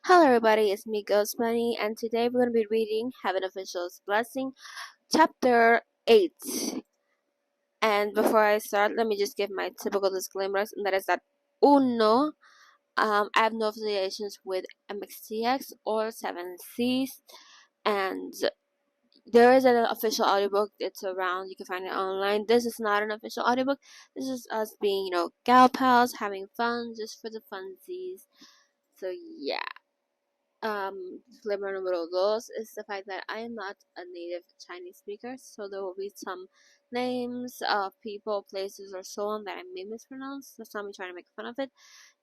Hello everybody, it's me Ghost Bunny, and today we're going to be reading Heaven Official's Blessing, Chapter 8. And before I start, let me just give my typical disclaimers, and that is that uno, I have no affiliations with MXTX or 7Cs, and there is an official audiobook. It's around, you can find it online. This is not an official audiobook. This is us being, gal pals, having fun, just for the funsies. So yeah. Disclaimer number dos is the fact that I am not a native Chinese speaker, so there will be some names of people, places, or so on that I may mispronounce. That's not me trying to make fun of it.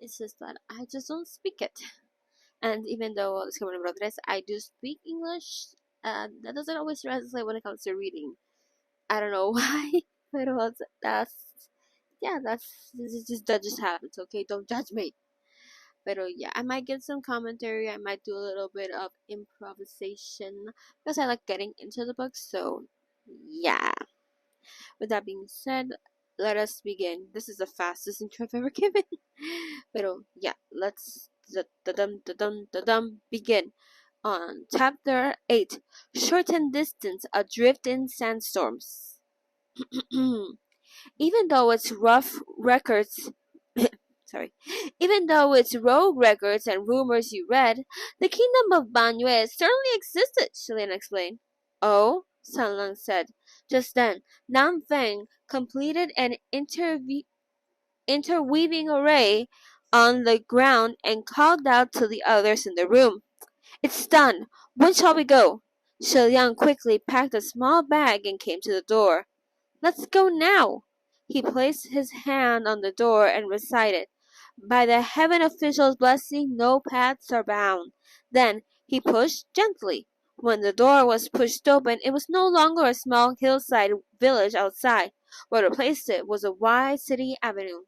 It's just that I just don't speak it. And even though, disclaimer number tres, I do speak English, that doesn't always translate when it comes to reading. I don't know why, but that just happens, okay? Don't judge me. But yeah, I might get some commentary. I might do a little bit of improvisation because I like getting into the book. So yeah. With that being said, let us begin. This is the fastest intro I've ever given. But yeah, let's begin on chapter 8. Shortened distance, adrift in sandstorms. Even though its rough records sorry. Even though its rogue records and rumors you read, the kingdom of Banyue certainly existed, Xie Lian explained. Oh? San Lang said. Just then, Nan Feng completed an interweaving array on the ground and called out to the others in the room. It's done. When shall we go? Xie Lian quickly packed a small bag and came to the door. Let's go now. He placed his hand on the door and recited, By the heaven official's blessing, no paths are bound. Then he pushed gently. When the door was pushed open, it was no longer a small hillside village outside. What replaced it was a wide city avenue.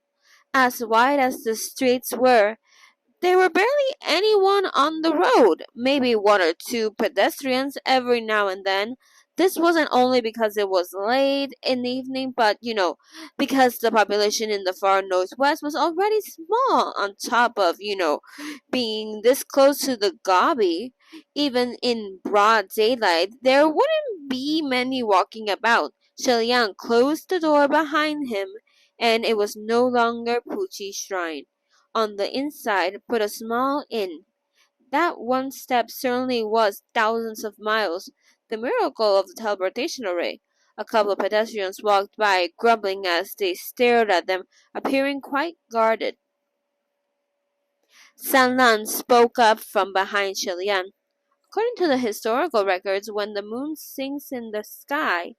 As wide as the streets were, there were barely anyone on the road, maybe one or two pedestrians every now and then. This wasn't only because it was late in the evening, but, because the population in the far northwest was already small on top of, being this close to the Gobi. Even in broad daylight, there wouldn't be many walking about. Xie Lian closed the door behind him, and it was no longer Puchi's shrine. On the inside, put a small inn. That one step certainly was thousands of miles. The miracle of the teleportation array. A couple of pedestrians walked by, grumbling as they stared at them, appearing quite guarded. San Lan spoke up from behind Xie Lian. According to the historical records, when the moon sinks in the sky,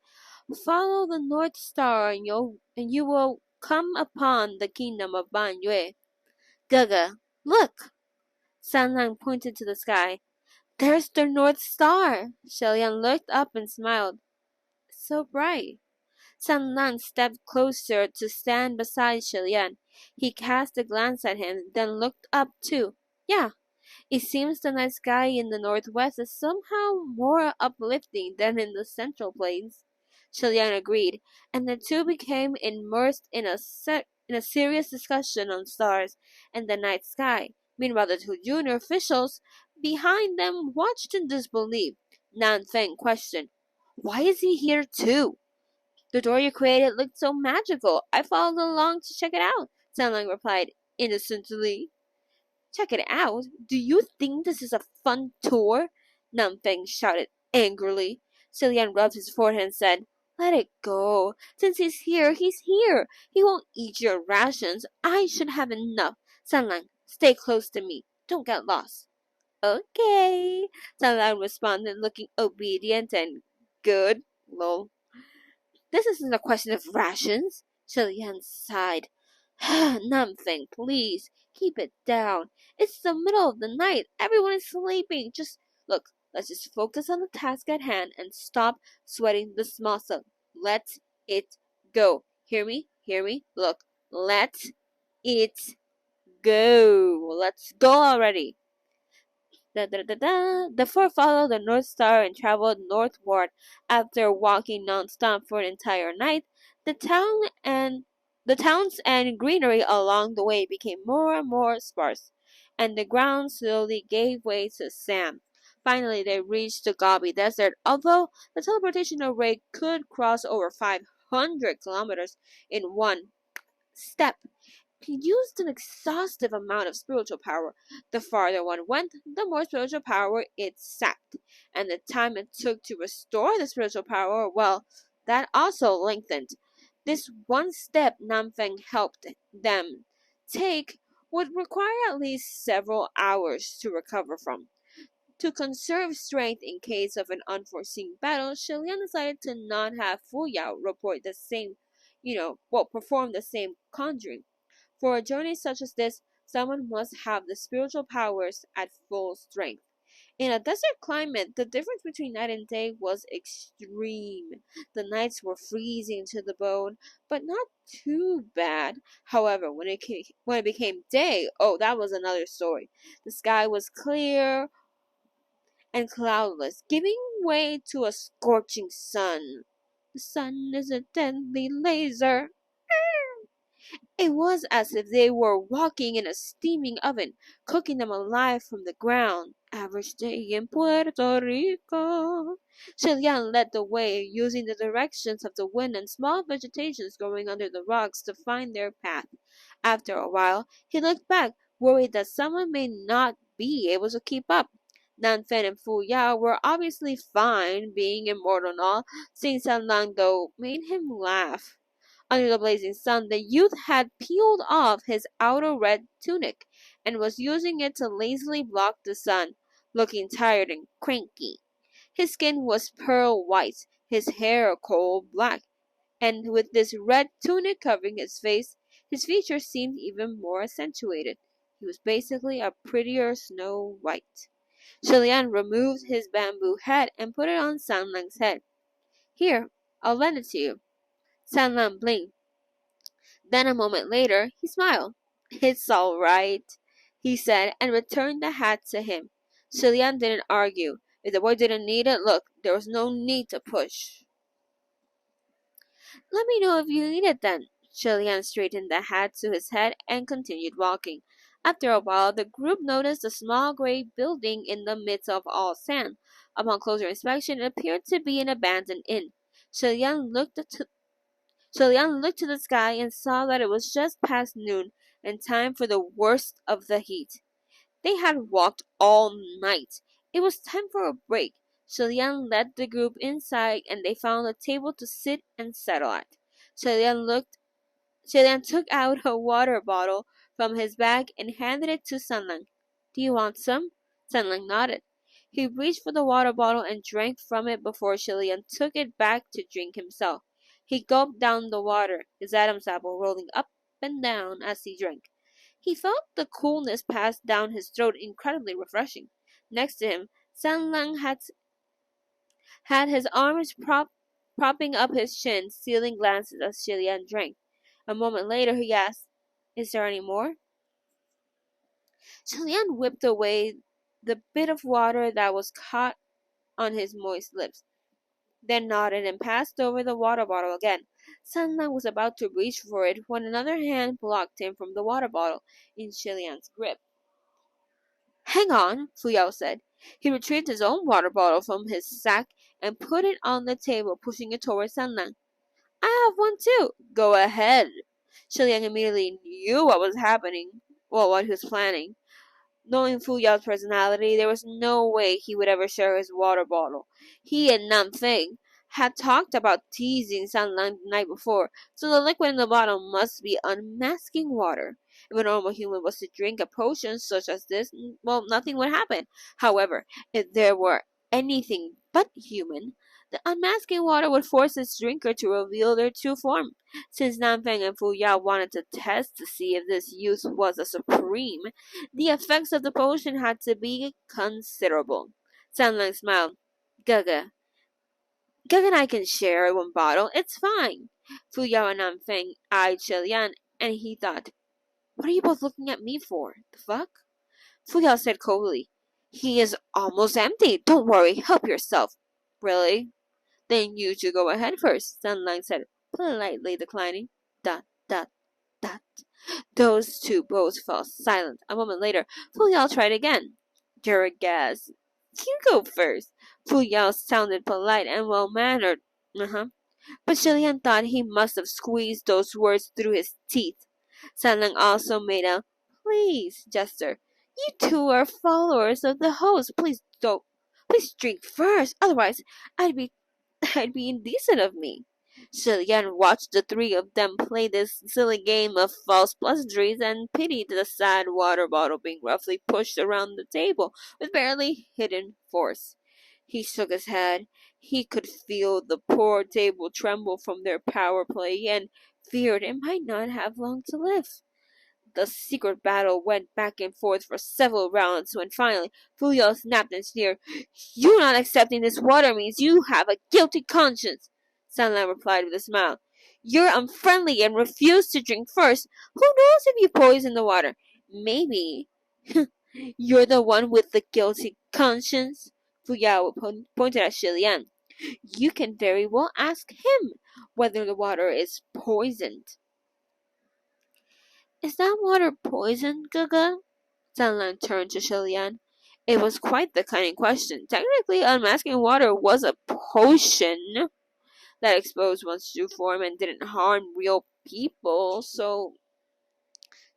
follow the North Star and you will come upon the kingdom of Banyue. Gaga, look! San Lang pointed to the sky. There's the North Star! Xie Lian looked up and smiled. So bright. San Lang stepped closer to stand beside Xie Lian. He cast a glance at him, then looked up too. Yeah, it seems the night sky in the northwest is somehow more uplifting than in the central plains. Xie Lian agreed, and the two became immersed in a serious discussion on stars and the night sky. Meanwhile, the two junior officials behind them watched in disbelief. Nan Feng questioned, Why is he here too? The door you created looked so magical. I followed along to check it out, San Lang replied innocently. Check it out? Do you think this is a fun tour? Nan Feng shouted angrily. Xie Lian rubbed his forehead and said, Let it go. Since he's here, he's here. He won't eat your rations. I should have enough. San Lang, stay close to me. Don't get lost. Okay, San Lang responded, looking obedient and good. Lol. This isn't a question of rations. Xie Lian sighed. Nothing, please. Keep it down. It's the middle of the night. Everyone is sleeping. Look, let's just focus on the task at hand and stop sweating the small stuff. Let it go. Hear me? Hear me? Look, let it go. Let's go already. The four followed the North Star and traveled northward. After walking non-stop for an entire night, the towns and greenery along the way became more and more sparse. and the ground slowly gave way to sand. Finally, they reached the Gobi Desert. Although the teleportation array could cross over 500 kilometers in one step, he used an exhaustive amount of spiritual power. The farther one went, the more spiritual power it sapped, and the time it took to restore the spiritual power, well, that also lengthened. This one step Namfeng helped them take would require at least several hours to recover from. To conserve strength in case of an unforeseen battle, Xie Lian decided to not have Fu Yao report the same, perform the same conjuring. For a journey such as this, someone must have the spiritual powers at full strength. In a desert climate, the difference between night and day was extreme. The nights were freezing to the bone, but not too bad. However, when it became day, oh, that was another story. The sky was clear and cloudless, giving way to a scorching sun. The sun is a deadly laser. It was as if they were walking in a steaming oven, cooking them alive from the ground. Average day in Puerto Rico. Xie Lian led the way, using the directions of the wind and small vegetations growing under the rocks to find their path. After a while, he looked back, worried that someone may not be able to keep up. Nanfen and Fu Yao were obviously fine, being immortal and all. Seeing San Lang, though, made him laugh. Under the blazing sun, the youth had peeled off his outer red tunic and was using it to lazily block the sun, looking tired and cranky. His skin was pearl white, his hair coal black, and with this red tunic covering his face, his features seemed even more accentuated. He was basically a prettier Snow White. Xie Lian removed his bamboo hat and put it on San Lang's head. Here, I'll lend it to you. San Lang blinked. Then a moment later, he smiled. It's all right, he said, and returned the hat to him. Xie Lian didn't argue. If the boy didn't need it, look, there was no need to push. Let me know if you need it then. Xie Lian straightened the hat to his head and continued walking. After a while, the group noticed a small gray building in the midst of all sand. Upon closer inspection, it appeared to be an abandoned inn. Xie Lian looked to the sky and saw that it was just past noon and time for the worst of the heat. They had walked all night. It was time for a break. Xie Lian led the group inside and they found a table to sit and settle at. Xie Lian took out a water bottle from his bag and handed it to San Lang. Do you want some? San Lang nodded. He reached for the water bottle and drank from it before Xie Lian took it back to drink himself. He gulped down the water, his Adam's apple rolling up and down as he drank. He felt the coolness pass down his throat, incredibly refreshing. Next to him, San Lang had his arms propping up his chin, stealing glances as Xie Lian drank. A moment later, he asked, Is there any more? Xie Lian whipped away the bit of water that was caught on his moist lips, then nodded and passed over the water bottle again. San Lang was about to reach for it when another hand blocked him from the water bottle in Xie Lian's grip. Hang on, Fu Yao said. He retrieved his own water bottle from his sack and put it on the table, pushing it towards San Lang. I have one too. Go ahead. Xie Lian immediately knew what was happening, what he was planning. Knowing Fu Yao's personality, there was no way he would ever share his water bottle. He and Nanfeng had talked about teasing San Lang the night before, so the liquid in the bottle must be unmasking water. If a normal human was to drink a potion such as this, well, nothing would happen. However, if there were anything but human, the unmasking water would force its drinker to reveal their true form. Since Nanfeng and Fu Yao wanted to test to see if this youth was a supreme, the effects of the potion had to be considerable. San Lang smiled. Gaga and I can share one bottle. It's fine. Fu Yao and Nanfeng eyed Xie Lian, and he thought, What are you both looking at me for? The fuck? Fu Yao said coldly, He is almost empty. Don't worry. Help yourself. Really? Then you should go ahead first, San Lang said, politely declining. Dot, dot, dot. Those two both fell silent. A moment later, Fu Yao tried again. You're a guest. You go first. Fu Yao sounded polite and well-mannered. Uh-huh. But Xie Lian thought he must have squeezed those words through his teeth. San Lang also made a please gesture. You two are followers of the host. Please drink first. Otherwise, I'd be I'd be indecent of me. Xie Lian watched the three of them play this silly game of false pleasantries and pitied the sad water bottle being roughly pushed around the table with barely hidden force. He shook his head. He could feel the poor table tremble from their power play and feared it might not have long to live. The secret battle went back and forth for several rounds when finally Fu Yao snapped and sneered, You not accepting this water means you have a guilty conscience. San Lan replied with a smile, You're unfriendly and refuse to drink first. Who knows if you poison the water? Maybe you're the one with the guilty conscience. Fu Yao pointed at Xie Lian. You can very well ask him whether the water is poisoned. Is that water poisoned, Gaga? Sunland turned to Xie Lian. It was quite the cunning question. Technically, unmasking water was a potion that exposed one's true form and didn't harm real people, so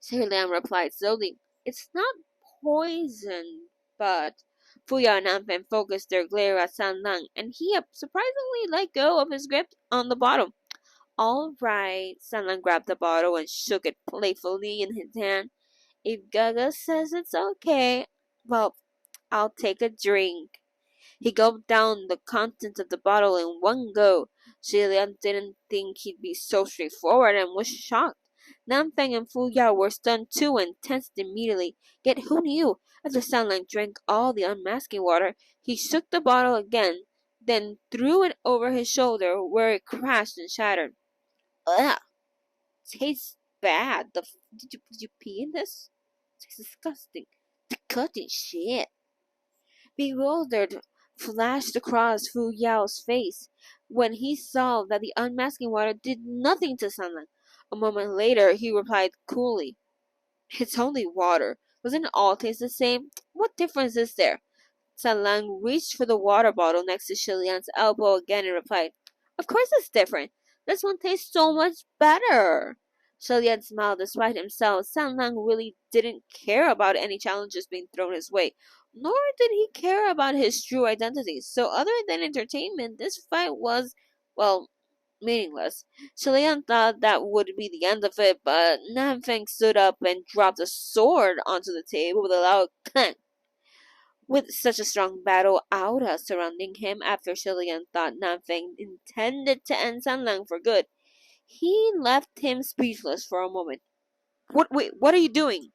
Xie Lian replied slowly, It's not poison, but Fuya and Anfen focused their glare at San Lang, and he surprisingly let go of his grip on the bottle. All right, San Lang grabbed the bottle and shook it playfully in his hand. If Gaga says it's okay, well, I'll take a drink. He gulped down the contents of the bottle in one go. Xie Lian didn't think he'd be so straightforward and was shocked. Nanfeng and Fu Yao were stunned too and tensed immediately. Yet who knew? After San Lang drank all the unmasking water, he shook the bottle again, then threw it over his shoulder where it crashed and shattered. Ugh! Tastes bad. Did you pee in this? It's disgusting. Disgusting shit. Bewildered flashed across Fu Yao's face when he saw that the unmasking water did nothing to San Lang. A moment later, he replied coolly, It's only water. Doesn't it all taste the same? What difference is there? San Lang reached for the water bottle next to Xie Lian's elbow again and replied, Of course it's different. This one tastes so much better. Xie Lian smiled despite himself. San Lang really didn't care about any challenges being thrown his way, nor did he care about his true identity. So other than entertainment, this fight was, well, meaningless. Xie Lian thought that would be the end of it, but Nanfeng stood up and dropped a sword onto the table with a loud clank. With such a strong battle aura surrounding him after Xie Lian thought Nanfeng intended to end San Lang for good, he left him speechless for a moment. Wait, what are you doing?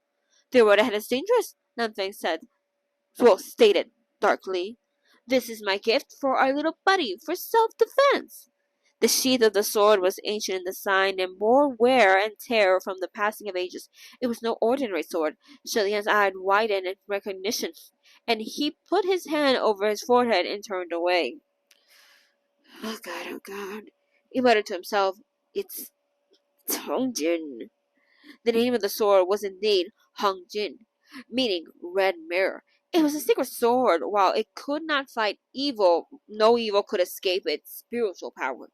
The road ahead is dangerous, Nanfeng said. Well stated, darkly. This is my gift for our little buddy for self-defense. The sheath of the sword was ancient in design and bore wear and tear from the passing of ages. It was no ordinary sword. Xie Lian's eye widened in recognition, and he put his hand over his forehead and turned away. Oh God, he muttered to himself, It's Hongjin. The name of the sword was indeed Hongjin, meaning red mirror. It was a secret sword. While it could not fight evil, no evil could escape its spiritual power.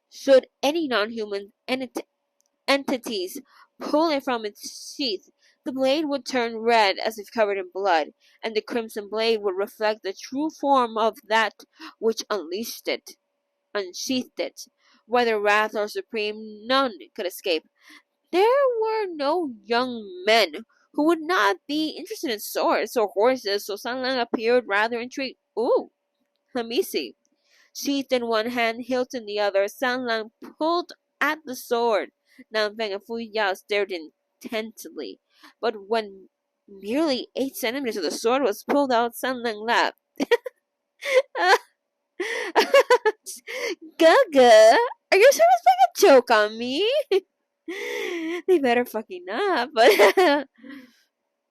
Should any non-human entities pull it from its sheath, the blade would turn red as if covered in blood, and the crimson blade would reflect the true form of that which unsheathed it. Whether wrath or supreme, none could escape. There were no young men who would not be interested in swords or horses, so San Lang appeared rather intrigued. Ooh, let me see. Sheathed in one hand, hilt in the other, San Lang pulled at the sword. Nanfeng and Fu Yao stared intently, but when merely 8 centimeters of the sword was pulled out, San Lang laughed. Gaga, are you sure it's playing a joke on me? They better fucking not, but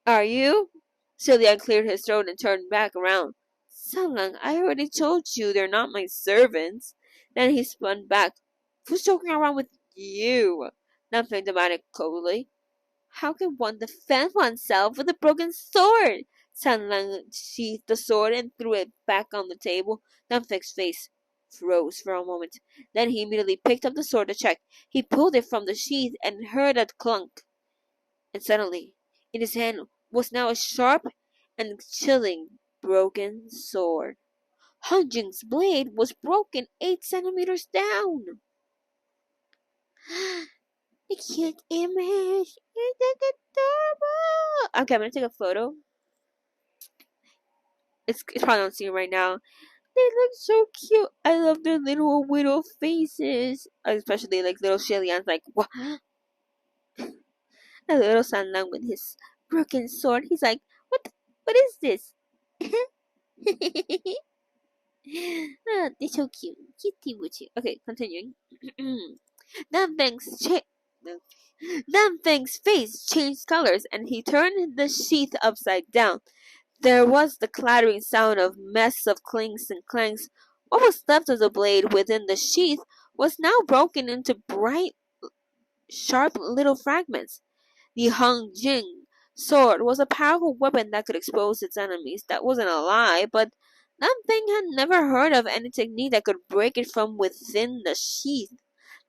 are you? Xie Lian cleared his throat and turned back around. San Lang, I already told you they're not my servants. Then he spun back. Who's joking around with you? Nothing demanded coldly. How can one defend oneself with a broken sword? San Lang sheathed the sword and threw it back on the table. Namfeng's face froze for a moment. Then he immediately picked up the sword to check. He pulled it from the sheath and heard a clunk. And suddenly, in his hand was now a sharp and chilling broken sword. Han Jing's blade was broken 8 centimeters down. The cute image. It's adorable. Okay, I'm gonna take a photo. It's probably not seeing right now. They look so cute. I love their little widow faces, especially like little Xie Lian's like what? A little San Lang with his broken sword. He's like, what? What is this? Ah, they're so cute. Kitty witchy. Okay, continuing. Nanfeng's Nanfeng's face changed colors, and he turned the sheath upside down. There was the clattering sound of mess of clinks and clanks. What was left of the blade within the sheath was now broken into bright, sharp little fragments. The Hung Jing sword was a powerful weapon that could expose its enemies. That wasn't a lie, but Nanfeng had never heard of any technique that could break it from within the sheath.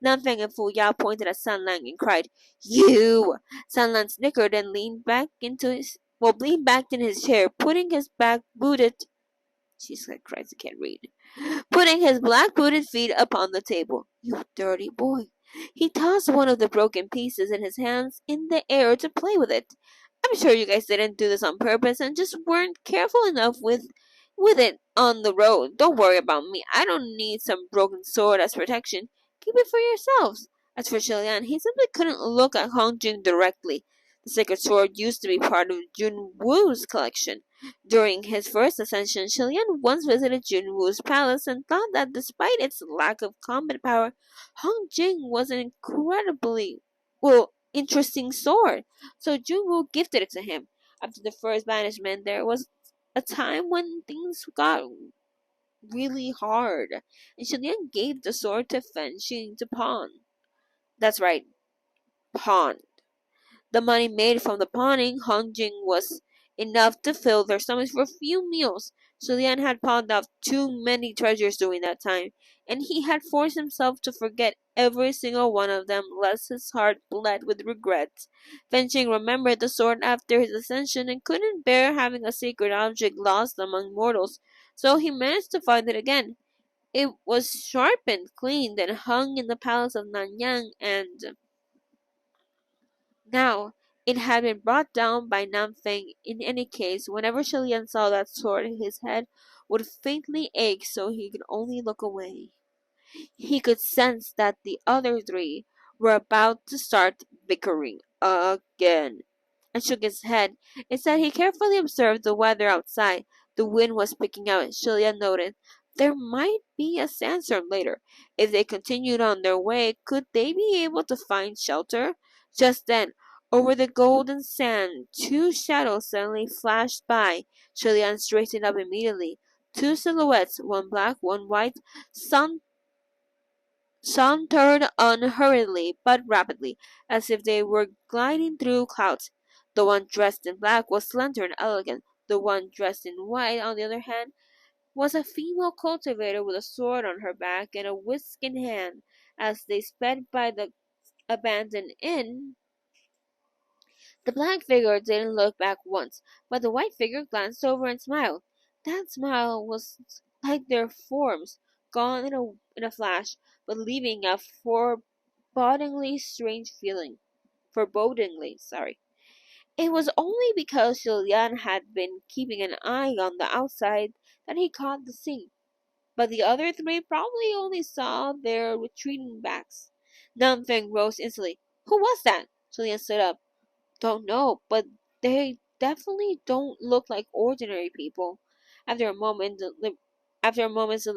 Nanfeng and Fu Yao pointed at San Lang and cried, "You!" San Lang snickered and leaned back in his chair, putting his back booted. Jesus Christ, I can't read. Putting his black booted feet upon the table. "You dirty boy." He tossed one of the broken pieces in his hands in the air to play with it. "I'm sure you guys didn't do this on purpose and just weren't careful enough with it on the road. Don't worry about me. I don't need some broken sword as protection. Keep it for yourselves." As for Xie Lian, he simply couldn't look at Hong Jing directly. The sacred sword used to be part of Jun Wu's collection. During his first ascension, Xie Lian once visited Jun Wu's palace and thought that despite its lack of combat power, Hong Jing was an incredibly, interesting sword. So Jun Wu gifted it to him. After the first banishment, there was a time when things got really hard, and Xie Lian gave the sword to Fen Xing to pawn. That's right, pawn. The money made from the pawning Hong Jing was enough to fill their stomachs for a few meals. Xie Lian had pawned off too many treasures during that time, and he had forced himself to forget every single one of them, lest his heart bled with regret. Fenching remembered the sword after his ascension and couldn't bear having a sacred object lost among mortals, so he managed to find it again. It was sharpened, cleaned, and hung in the palace of Nanyang, and now, it had been brought down by Namfeng. In any case, whenever Xie Lian saw that sword, his head would faintly ache so he could only look away. He could sense that the other three were about to start bickering again, and shook his head. Instead, he carefully observed the weather outside. The wind was picking up, and Xie Lian noted there might be a sandstorm later. If they continued on their way, could they be able to find shelter? Just then, over the golden sand, two shadows suddenly flashed by. Xie Lian straightened up immediately. Two silhouettes, one black, one white, sauntered unhurriedly but rapidly, as if they were gliding through clouds. The one dressed in black was slender and elegant. The one dressed in white, on the other hand, was a female cultivator with a sword on her back and a whisk in hand. As they sped by the abandoned inn, the black figure didn't look back once, but the white figure glanced over and smiled. That smile was like their forms, gone in a flash, but leaving a forebodingly, sorry. It was only because Xie Lian had been keeping an eye on the outside that he caught the scene. But the other three probably only saw their retreating backs. Nanfeng rose instantly. "Who was that?" Xie Lian stood up. "Don't know, but they definitely don't look like ordinary people." After a moment, after a moment's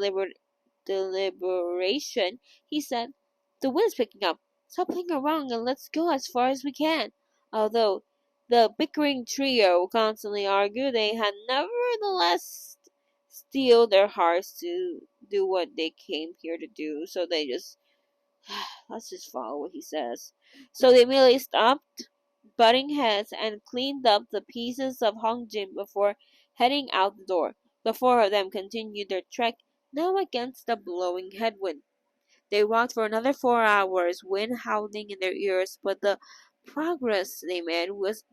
deliberation, he said, "The wind's picking up. Stop playing around and let's go as far as we can." Although the bickering trio constantly argued, they had nevertheless steeled their hearts to do what they came here to do. So they just let's just follow what he says. So they immediately stopped butting heads and cleaned up the pieces of Hong Jin before heading out the door. The four of them continued their trek, now against the blowing headwind. They walked for another 4 hours, wind howling in their ears, but the progress they made was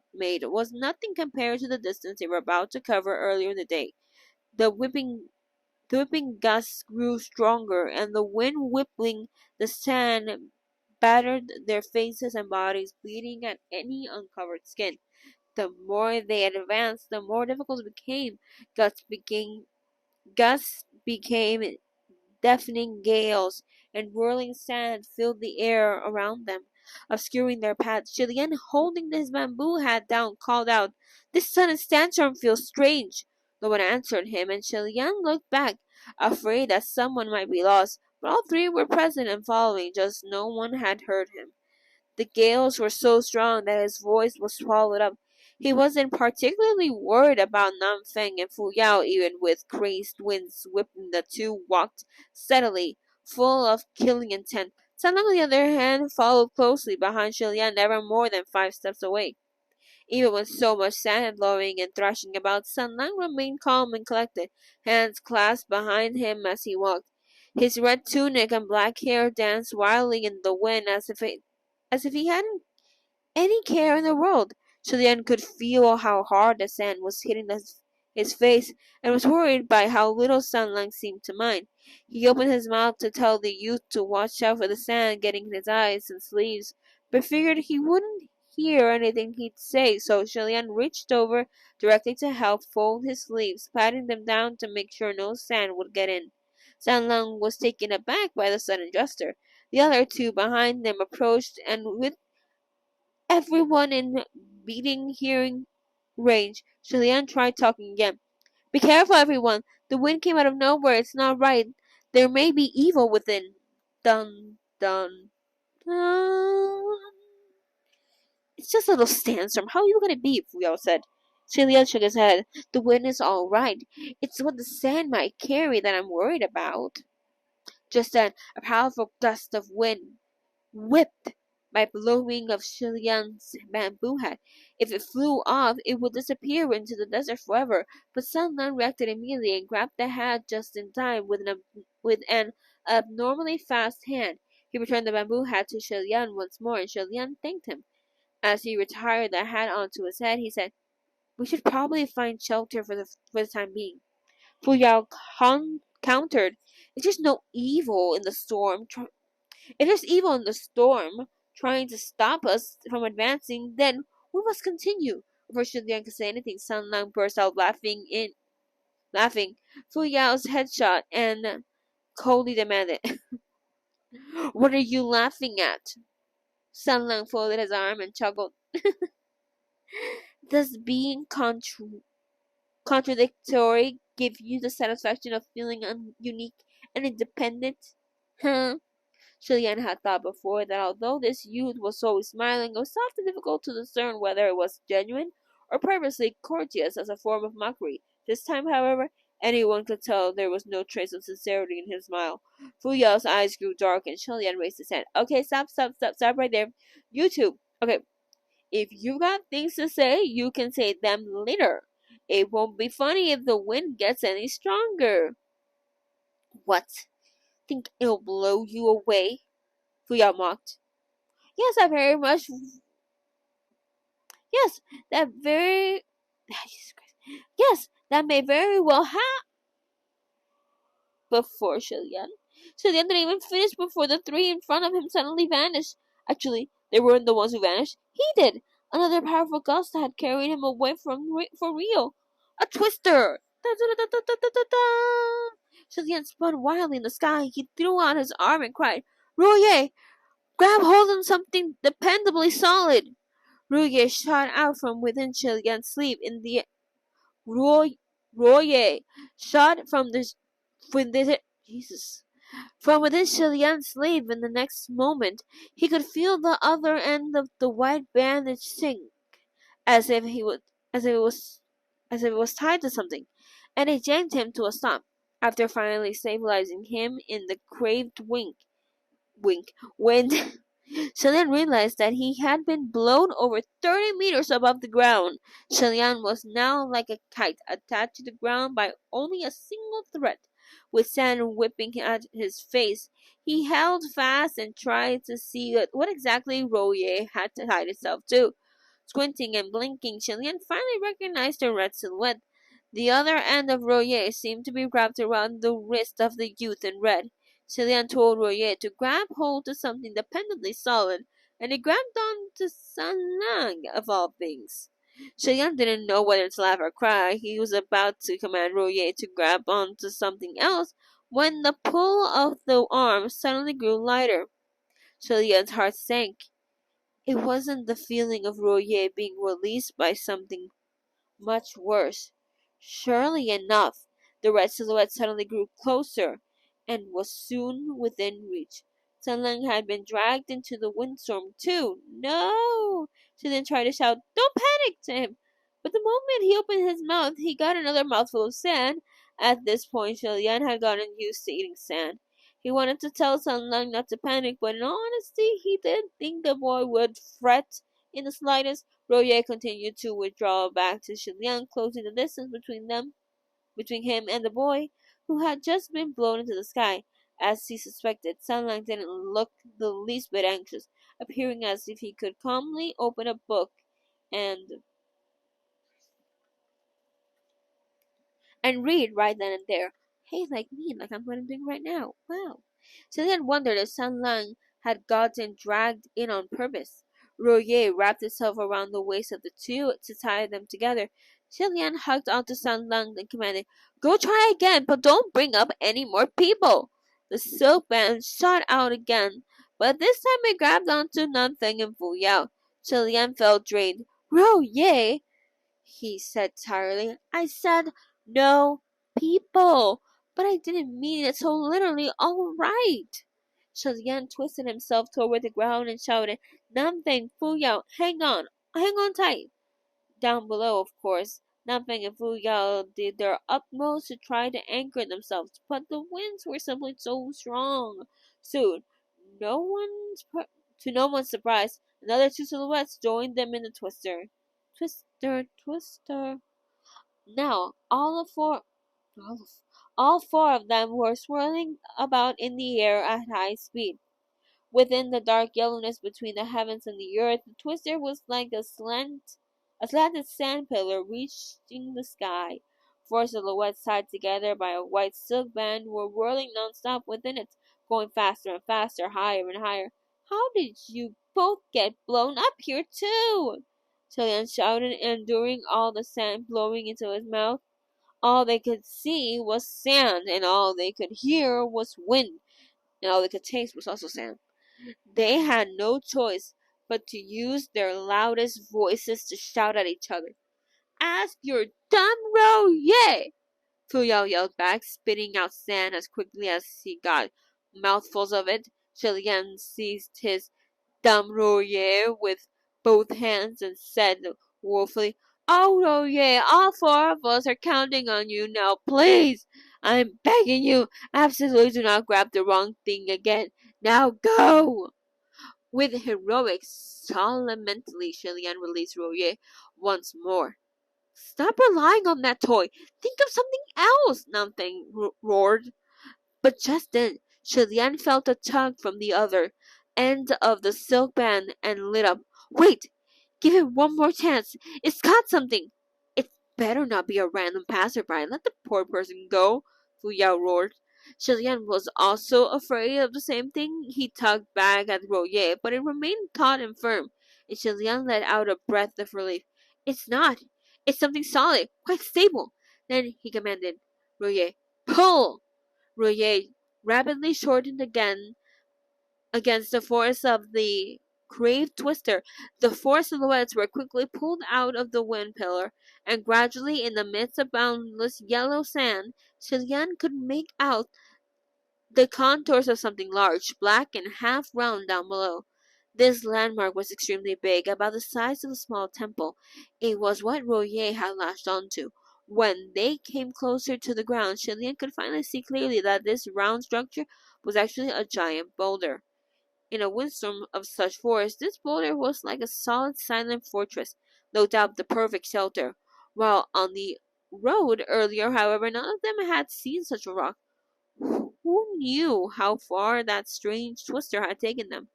nothing compared to the distance they were about to cover earlier in the day. The whipping gusts grew stronger, and the wind whipping the sand battered their faces and bodies, bleeding at any uncovered skin. The more they advanced, the more difficult it became. Gusts became deafening gales, and whirling sand filled the air around them, obscuring their path. Xie Lian, holding his bamboo hat down, called out, "This sudden sandstorm feels strange." No one answered him, and Xie Lian looked back, afraid that someone might be lost. But all three were present and following, just no one had heard him. The gales were so strong that his voice was swallowed up. He wasn't particularly worried about Nam Feng and Fu Yao, even with crazed winds whipping. The two walked steadily, full of killing intent. San Lang, on the other hand, followed closely behind Xie Lian, never more than 5 steps away. Even with so much sand blowing and thrashing about, San Lang remained calm and collected, hands clasped behind him as he walked. His red tunic and black hair danced wildly in the wind as if he hadn't any care in the world. Julian could feel how hard the sand was hitting his face, and was worried by how little sunlight seemed to mind. He opened his mouth to tell the youth to watch out for the sand getting in his eyes and sleeves, but figured he wouldn't hear anything he'd say, so Julian reached over directly to help fold his sleeves, patting them down to make sure no sand would get in. San Lang was taken aback by the sudden gesture. The other two behind them approached, and with everyone in beating hearing range, Julian tried talking again. "Be careful, everyone. The wind came out of nowhere. It's not right. There may be evil within." Dun, dun, dun. "It's just a little sandstorm. How are you going to be?" Fuyao said. Julian shook his head. "The wind is all right. It's what the sand might carry that I'm worried about." Just then, a powerful gust of wind whipped by blowing of Xie Lian's bamboo hat. If it flew off, it would disappear into the desert forever. But Sun Lan reacted immediately and grabbed the hat just in time with an abnormally fast hand. He returned the bamboo hat to Xie Lian once more, and Xie Lian thanked him. As he retired the hat onto his head, he said, "We should probably find shelter for the time being." Fu Yao countered, "It's just no evil in the storm. If there's evil in the storm trying to stop us from advancing, then we must continue." Before Xu Liang could say anything, Sun Lang burst out laughing. Fu Yao's headshot and coldly demanded, "What are you laughing at?" Sun Lang folded his arm and chuckled. "Does being contradictory give you the satisfaction of feeling unique and independent?" Huh? Xie Lian had thought before that although this youth was always smiling, it was often difficult to discern whether it was genuine or purposely courteous as a form of mockery. This time, however, anyone could tell there was no trace of sincerity in his smile. Fu Yao's eyes grew dark, and Xie Lian raised his hand. "Okay, stop right there. You two. Okay, if you've got things to say, you can say them later. It won't be funny if the wind gets any stronger." "What? Think it'll blow you away?" Fu Yao mocked. Yes, I very much. Yes, that very. Jesus Christ. Yes, that may very well have before Shilian. Shilian didn't even finish before the three in front of him suddenly vanished. Actually, they weren't the ones who vanished. He did. Another powerful gust had carried him away for real. A twister. Da, da, da, da, da, da, da, da. Shilian spun wildly in the sky. He threw out his arm and cried, "Roye, grab hold of something dependably solid." Ruye shot out from within Chilean's sleeve in the Roye shot Jesus from within Chilean's sleeve. In the next moment, he could feel the other end of the white bandage sink, as if he would, as if it was tied to something, and it yanked him to a stop. After finally stabilizing him in the craved wink, wind Xie Lian realized that he had been blown over 30 meters above the ground. Xie Lian was now like a kite attached to the ground by only a single thread. With sand whipping at his face, he held fast and tried to see what exactly Roye had tied itself to. Squinting and blinking, Xie Lian finally recognized a red silhouette. The other end of Royer seemed to be wrapped around the wrist of the youth in red. Xie Lian told Royer to grab hold of something dependably solid, and he grabbed on to San Lang, of all things. Xie Lian didn't know whether to laugh or cry. He was about to command Royer to grab on to something else when the pull of the arm suddenly grew lighter. Xie Lian's heart sank. It wasn't the feeling of Royer being released by something much worse. Surely enough, the red silhouette suddenly grew closer, and was soon within reach. Sunlang had been dragged into the windstorm too. No! She then tried to shout, "Don't panic!" to him. But the moment he opened his mouth, he got another mouthful of sand. At this point, Xie Lian had gotten used to eating sand. He wanted to tell Sunlang not to panic, but in all honesty, he didn't think the boy would fret in the slightest. Royer continued to withdraw back to Xie Lian, closing the distance between him and the boy, who had just been blown into the sky. As he suspected, Sunlight didn't look the least bit anxious, appearing as if he could calmly open a book and read right then and there. Hey, like me, like I'm what I'm doing right now. Wow. Celine wondered if San Lang had gotten dragged in on purpose. Royer wrapped himself around the waist of the two to tie them together. Celine hugged onto San Lang and commanded, "Go try again, but don't bring up any more people." The silk band shot out again, but this time it grabbed onto Nanfeng and Fu Yao. Celine felt drained. "Royer," he said tiredly. "I said no people, but I didn't mean it so literally, all right." Shazyan twisted himself toward the ground and shouted, "Nanfeng, Fuyao, hang on tight." Down below, of course, Nanfeng and Fuyao did their utmost to try to anchor themselves, but the winds were simply so strong. Soon, no one's to no one's surprise, another two silhouettes joined them in the twister. Twister, twister. Now, all, all four of them were swirling about in the air at high speed. Within the dark yellowness between the heavens and the earth, the twister was like a slanted sand pillar reaching the sky. Four silhouettes tied together by a white silk band were whirling non-stop within it, going faster and faster, higher and higher. "How did you both get blown up here too?" Chilean shouted, enduring all the sand blowing into his mouth. All they could see was sand, and all they could hear was wind, and all they could taste was also sand. They had no choice but to use their loudest voices to shout at each other. "Ask your dumb Roye!" Fu Yao yelled back, spitting out sand as quickly as he got mouthfuls of it. Shilian seized his dumb Roye with both hands and said woefully, "Oh, Roye, all four of us are counting on you now. Please, I'm begging you, absolutely do not grab the wrong thing again. Now go!" With heroic solemnity, Shilian released Roye once more. "Stop relying on that toy. Think of something else," Nanfeng roared. But just then, Shilian felt a tug from the other end of the silk band and lit up. "Wait! Give it one more chance. It's caught something." "It better not be a random passerby. Let the poor person go," Fu Yao roared. Shilian was also afraid of the same thing. He tugged back at Royer, but it remained taut and firm, and Shilian let out a breath of relief. "It's not. It's something solid, quite stable." Then he commanded Royer, "Pull!" Royer rapidly shortened again against the force of the craved twister. The four silhouettes were quickly pulled out of the wind pillar, and gradually, in the midst of boundless yellow sand, Shilian could make out the contours of something large, black, and half round down below. This landmark was extremely big, about the size of a small temple. It was what Royer had latched onto. When they came closer to the ground, Shilian could finally see clearly that this round structure was actually a giant boulder. In a windstorm of such force, this boulder was like a solid, silent fortress, no doubt the perfect shelter. While on the road earlier, however, none of them had seen such a rock. Who knew how far that strange twister had taken them?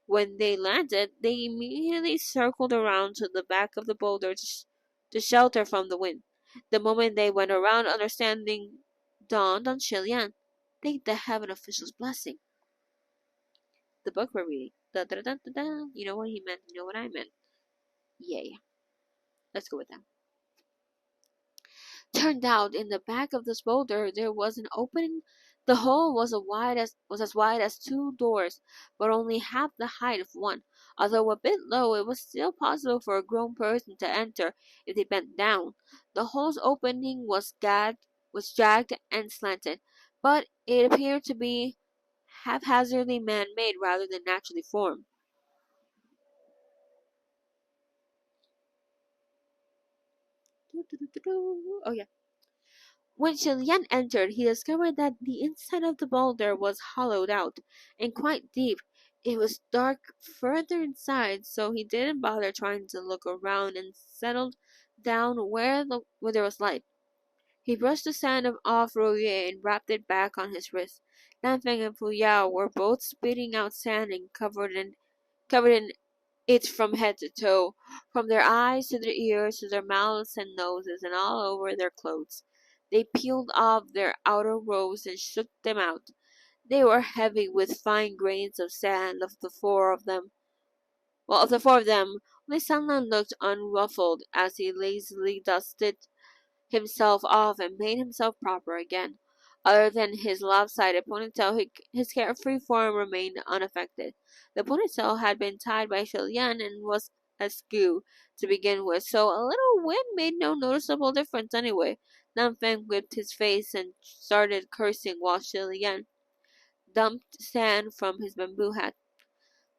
When they landed, they immediately circled around to the back of the boulder to shelter from the wind. The moment they went around, understanding dawned on Xie Lian. Thank the heaven official's blessing. The book we're reading. Da, da, da, da, da. You know what he meant. You know what I meant. Yay. Let's go with that. Turned out in the back of this boulder there was an opening. The hole was as wide as two doors, but only half the height of one. Although a bit low, it was still possible for a grown person to enter if they bent down. The hole's opening was jagged and slanted, but it appeared to be haphazardly man-made rather than naturally formed. Oh yeah. When Xie Lian entered, he discovered that the inside of the boulder was hollowed out and quite deep. It was dark further inside, so he didn't bother trying to look around and settled down where there was light. He brushed the sand off Royer and wrapped it back on his wrist. Nanfeng and Fu Yao were both spitting out sand and covered in it from head to toe, from their eyes to their ears to their mouths and noses, and all over their clothes. They peeled off their outer robes and shook them out. They were heavy with fine grains of sand. Of the four of them, only Sanlan looked unruffled as he lazily dusted himself off and made himself proper again. Other than his lopsided ponytail, his carefree form remained unaffected. The ponytail had been tied by Xie Lian and was askew to begin with, so a little wind made no noticeable difference anyway. Nanfeng whipped his face and started cursing while Xie Lian dumped sand from his bamboo hat.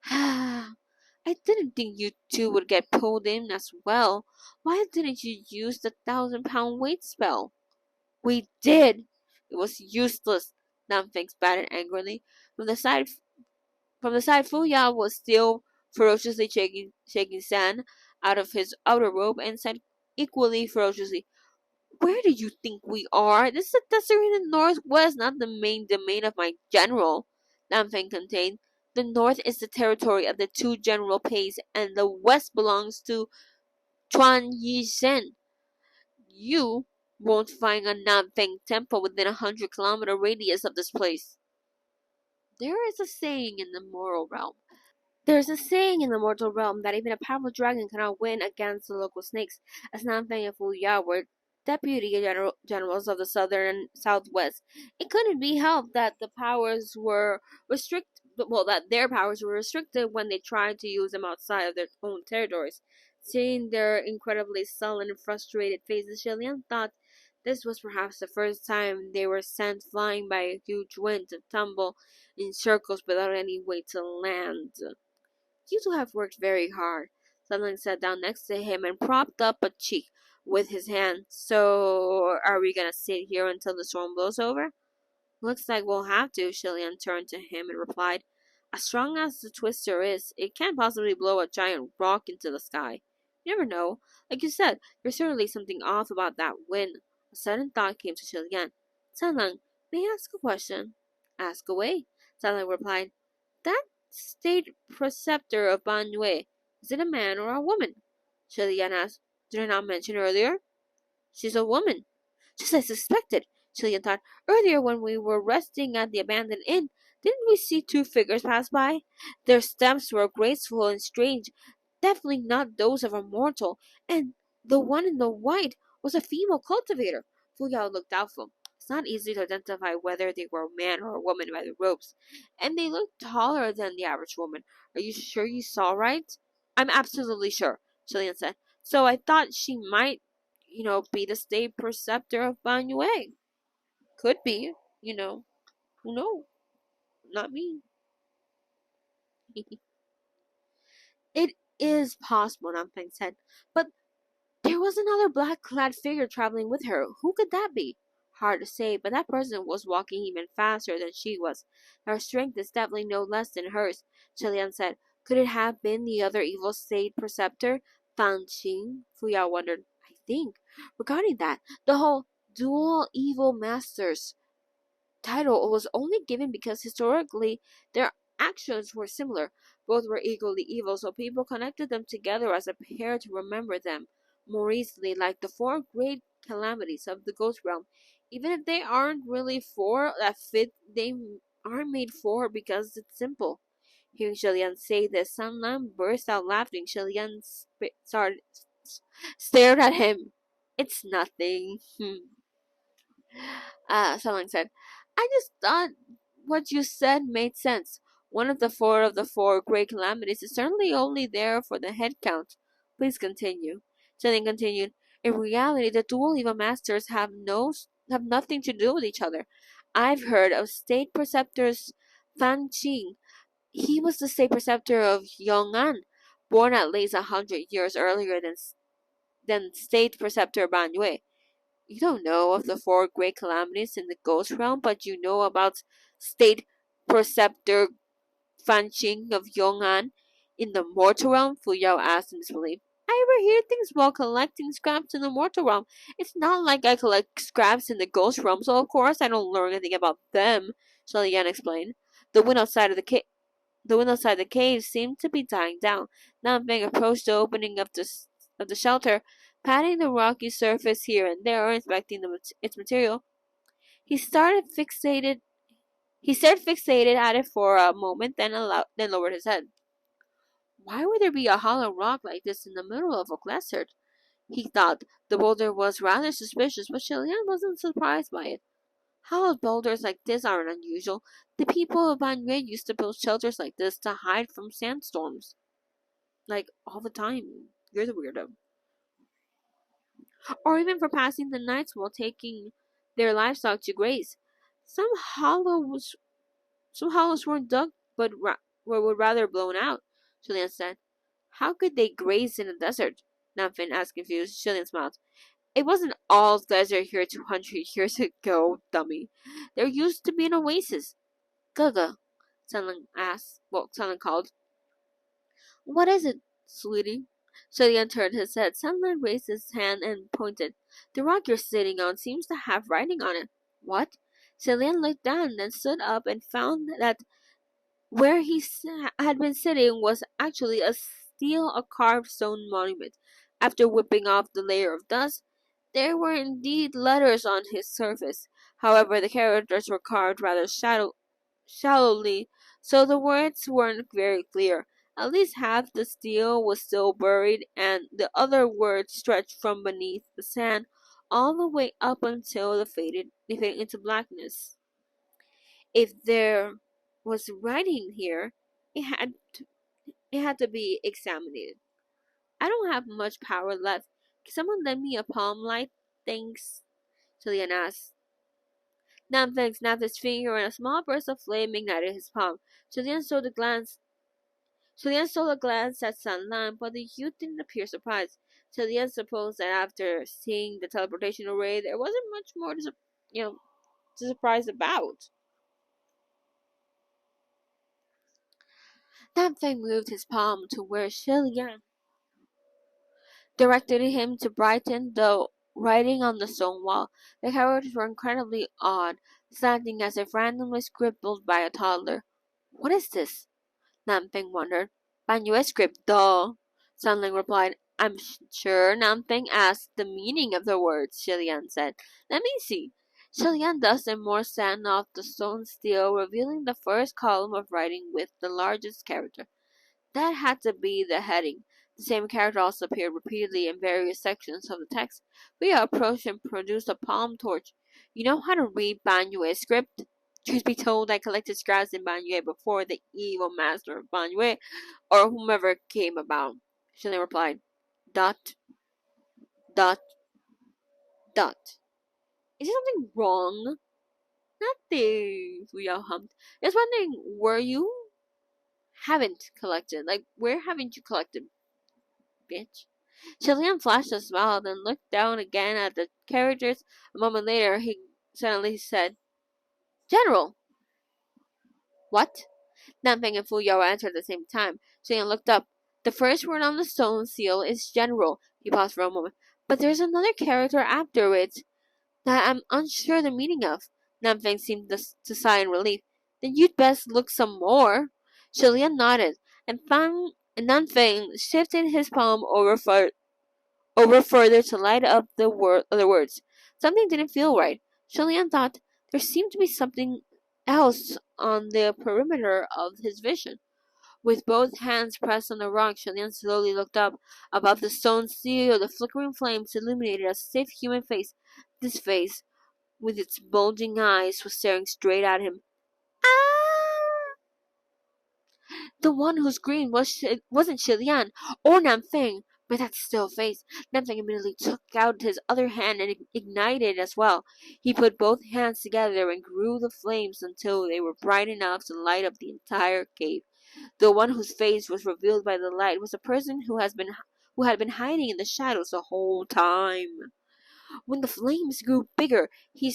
I didn't think you two would get pulled in as well. Why didn't you use the 1,000-pound weight spell? We did. It was useless. Nanfeng spat angrily. From the side, Fu Yao was still ferociously shaking sand out of his outer robe and said equally ferociously, "Where do you think we are? This is a desert in the northwest, not the main domain of my general." Nanfeng contained. The north is the territory of the two General Peis, and the west belongs to Chuan Yizhen. You won't find a Nanfeng temple within 100-kilometer radius of this place. There is a saying in the moral realm. There's a saying in the mortal realm that even a powerful dragon cannot win against the local snakes, as Nanfeng and Fu Yao were deputy generals of the southern and southwest. It couldn't be helped that that their powers were restricted when they tried to use them outside of their own territories. Seeing their incredibly sullen and frustrated faces, Xie Lian thought this was perhaps the first time they were sent flying by a huge wind to tumble in circles without any way to land. "You two have worked very hard." Sunlight sat down next to him and propped up a cheek with his hand. "So, are we gonna sit here until the storm blows over?" "Looks like we'll have to." Xie Lian turned to him and replied, "As strong as the twister is, it can't possibly blow a giant rock into the sky. You never know. Like you said, there's certainly something off about that wind." A sudden thought came to Xie Lian. "Sanlang, may I ask a question?" "Ask away," Sanlang replied. "That state preceptor of Ban Yue, is it a man or a woman?" Xie Lian asked. "Did I not mention earlier?" "She's a woman." "Just as I suspected," Xie Lian thought. "Earlier when we were resting at the abandoned inn, didn't we see two figures pass by? Their steps were graceful and strange, definitely not those of a mortal, and the one in the white was a female cultivator." Fu Yao looked doubtful. It's not easy to identify whether they were a man or a woman by the robes, and they looked taller than the average woman. "Are you sure you saw right?" "I'm absolutely sure," Xie Lian said. "So I thought she might, be the state preceptor of Ban Yue." "Could be, who knows? Not me." "It is possible," Nanfeng said, "but there was another black-clad figure traveling with her. Who could that be?" Hard to say, but that person was walking even faster than she was. Her strength is definitely no less than hers, Xie Lian said. Could it have been the other evil state preceptor, Fan Qing? Fu Yao wondered. I think, regarding that, the whole dual evil masters title was only given because historically their actions were similar. Both were equally evil, so people connected them together as a pair to remember them more easily, like the four great calamities of the ghost realm. Even if they aren't really four that fit, they are made four because it's simple. Hearing Xie Lian say this, San Lan burst out laughing. Xie Lian stared at him. It's nothing. Someone said, I just thought what you said made sense. One of the four great calamities is certainly only there for the head count. Please continue. Chen continued. In reality, the dual evil masters have nothing to do with each other. I've heard of state preceptors Fan Qing. He was the state preceptor of Yong'an, born at least 100 years earlier than state preceptor Ban Yue. You don't know of the four great calamities in the ghost realm, but you know about state preceptor Fan Qing of Yong'an in the mortal realm? Fu Yao asked in disbelief. I overhear things while collecting scraps in the mortal realm. It's not like I collect scraps in the ghost realm, so of course I don't learn anything about them, Xie Lian explained. The wind outside of the cave the wind outside the cave seemed to be dying down. Nanfeng approached the opening of the shelter, patting the rocky surface here and there, inspecting its material. He started fixated. He stared fixated at it for a moment, then lowered his head. Why would there be a hollow rock like this in the middle of a desert? He thought the boulder was rather suspicious, but Xie Lian wasn't surprised by it. Hollow boulders like this aren't unusual. The people of Banyue used to build shelters like this to hide from sandstorms. Like, all the time. You're the weirdo. Or even for passing the nights while taking their livestock to graze. Some hollows, some hollows weren't dug, but were rather blown out, Xie Lian said. How could they graze in a desert? Nanfeng asked confused. Xie Lian smiled. It wasn't all desert here 200 years ago, dummy. There used to be an oasis. Gaga, Sunlen asked. Well, Sunlen called. What is it, sweetie? Shilian turned his head. Sunlen raised his hand and pointed. The rock you're sitting on seems to have writing on it. What? Shilian looked down, then stood up and found that where had been sitting was actually a carved stone monument. After whipping off the layer of dust, there were indeed letters on his surface. However, the characters were carved rather shallowly, so the words weren't very clear. At least half the steel was still buried, and the other words stretched from beneath the sand all the way up until they faded into blackness. If there was writing here, it had it had to be examined. I don't have much power left. Can someone lend me a palm light? Thanks, Julian asked. Namfeng snapped his finger and a small burst of flame ignited his palm. Julian stole a glance at San Lan, but the youth didn't appear surprised. Julian supposed that after seeing the teleportation array, there wasn't much more to surprise about. Namfeng moved his palm to where Xie Lian directed him to brighten the writing on the stone wall. The characters were incredibly odd, slanting as if randomly scribbled by a toddler. What is this? Nanfeng wondered. Banyue script, duh. Sunling replied. I'm sure Nanfeng asked the meaning of the words, Xie Lian said. Let me see. Xie Lian dusted more sand off the stone steel, revealing the first column of writing with the largest character. That had to be the heading. The same character also appeared repeatedly in various sections of the text. Ria approached and produced a palm torch. You know how to read Banyue script? Truth be told, I collected scraps in Banyue before the evil master of Banyue, or whomever came about. Shilin replied, dot, dot, dot. Is there something wrong? Nothing, Ria hummed. Just wondering, where you haven't collected? Like, where haven't you collected, bitch? Chilean flashed a smile, then looked down again at the characters. A moment later, he suddenly he said, General! What? Nanfeng and Fu Yao answered at the same time. Xie Lian looked up. The first word on the stone seal is General. He paused for a moment. But there's another character after it that I'm unsure the meaning of. Nanfeng seemed to sigh in relief. Then you'd best look some more. Xie Lian nodded, and Nanfeng shifted his palm over further to light up the words. Something didn't feel right. Xie Lian thought there seemed to be something else on the perimeter of his vision. With both hands pressed on the rock, Xie Lian slowly looked up. Above the stone seal, the flickering flames illuminated a stiff human face. This face, with its bulging eyes, was staring straight at him. Ah! The one who screamed wasn't Xie Lian or Nanfeng, but that still face. Nanfeng immediately took out his other hand and ignited it as well. He put both hands together and grew the flames until they were bright enough to light up the entire cave. The one whose face was revealed by the light was a person who had been hiding in the shadows the whole time. When the flames grew bigger, he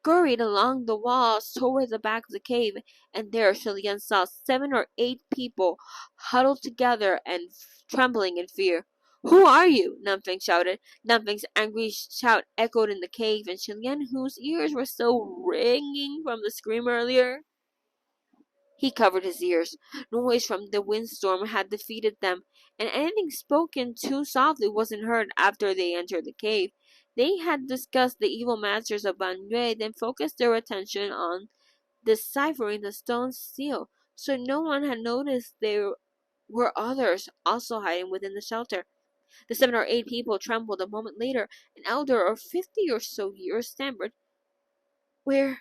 scurried along the walls toward the back of the cave, and there Xie Lian saw 7 or 8 people huddled together and trembling in fear. Who are you? Nanfeng shouted. Nanfeng's angry shout echoed in the cave, and Xie Lian, whose ears were still ringing from the scream earlier, he covered his ears. Noise from the windstorm had defeated them, and anything spoken too softly wasn't heard after they entered the cave. They had discussed the evil masters of Ban Yue, then focused their attention on deciphering the stone seal, so no one had noticed there were others also hiding within the shelter. The 7 or 8 people trembled. A moment later, an elder of 50 or so years stammered, we're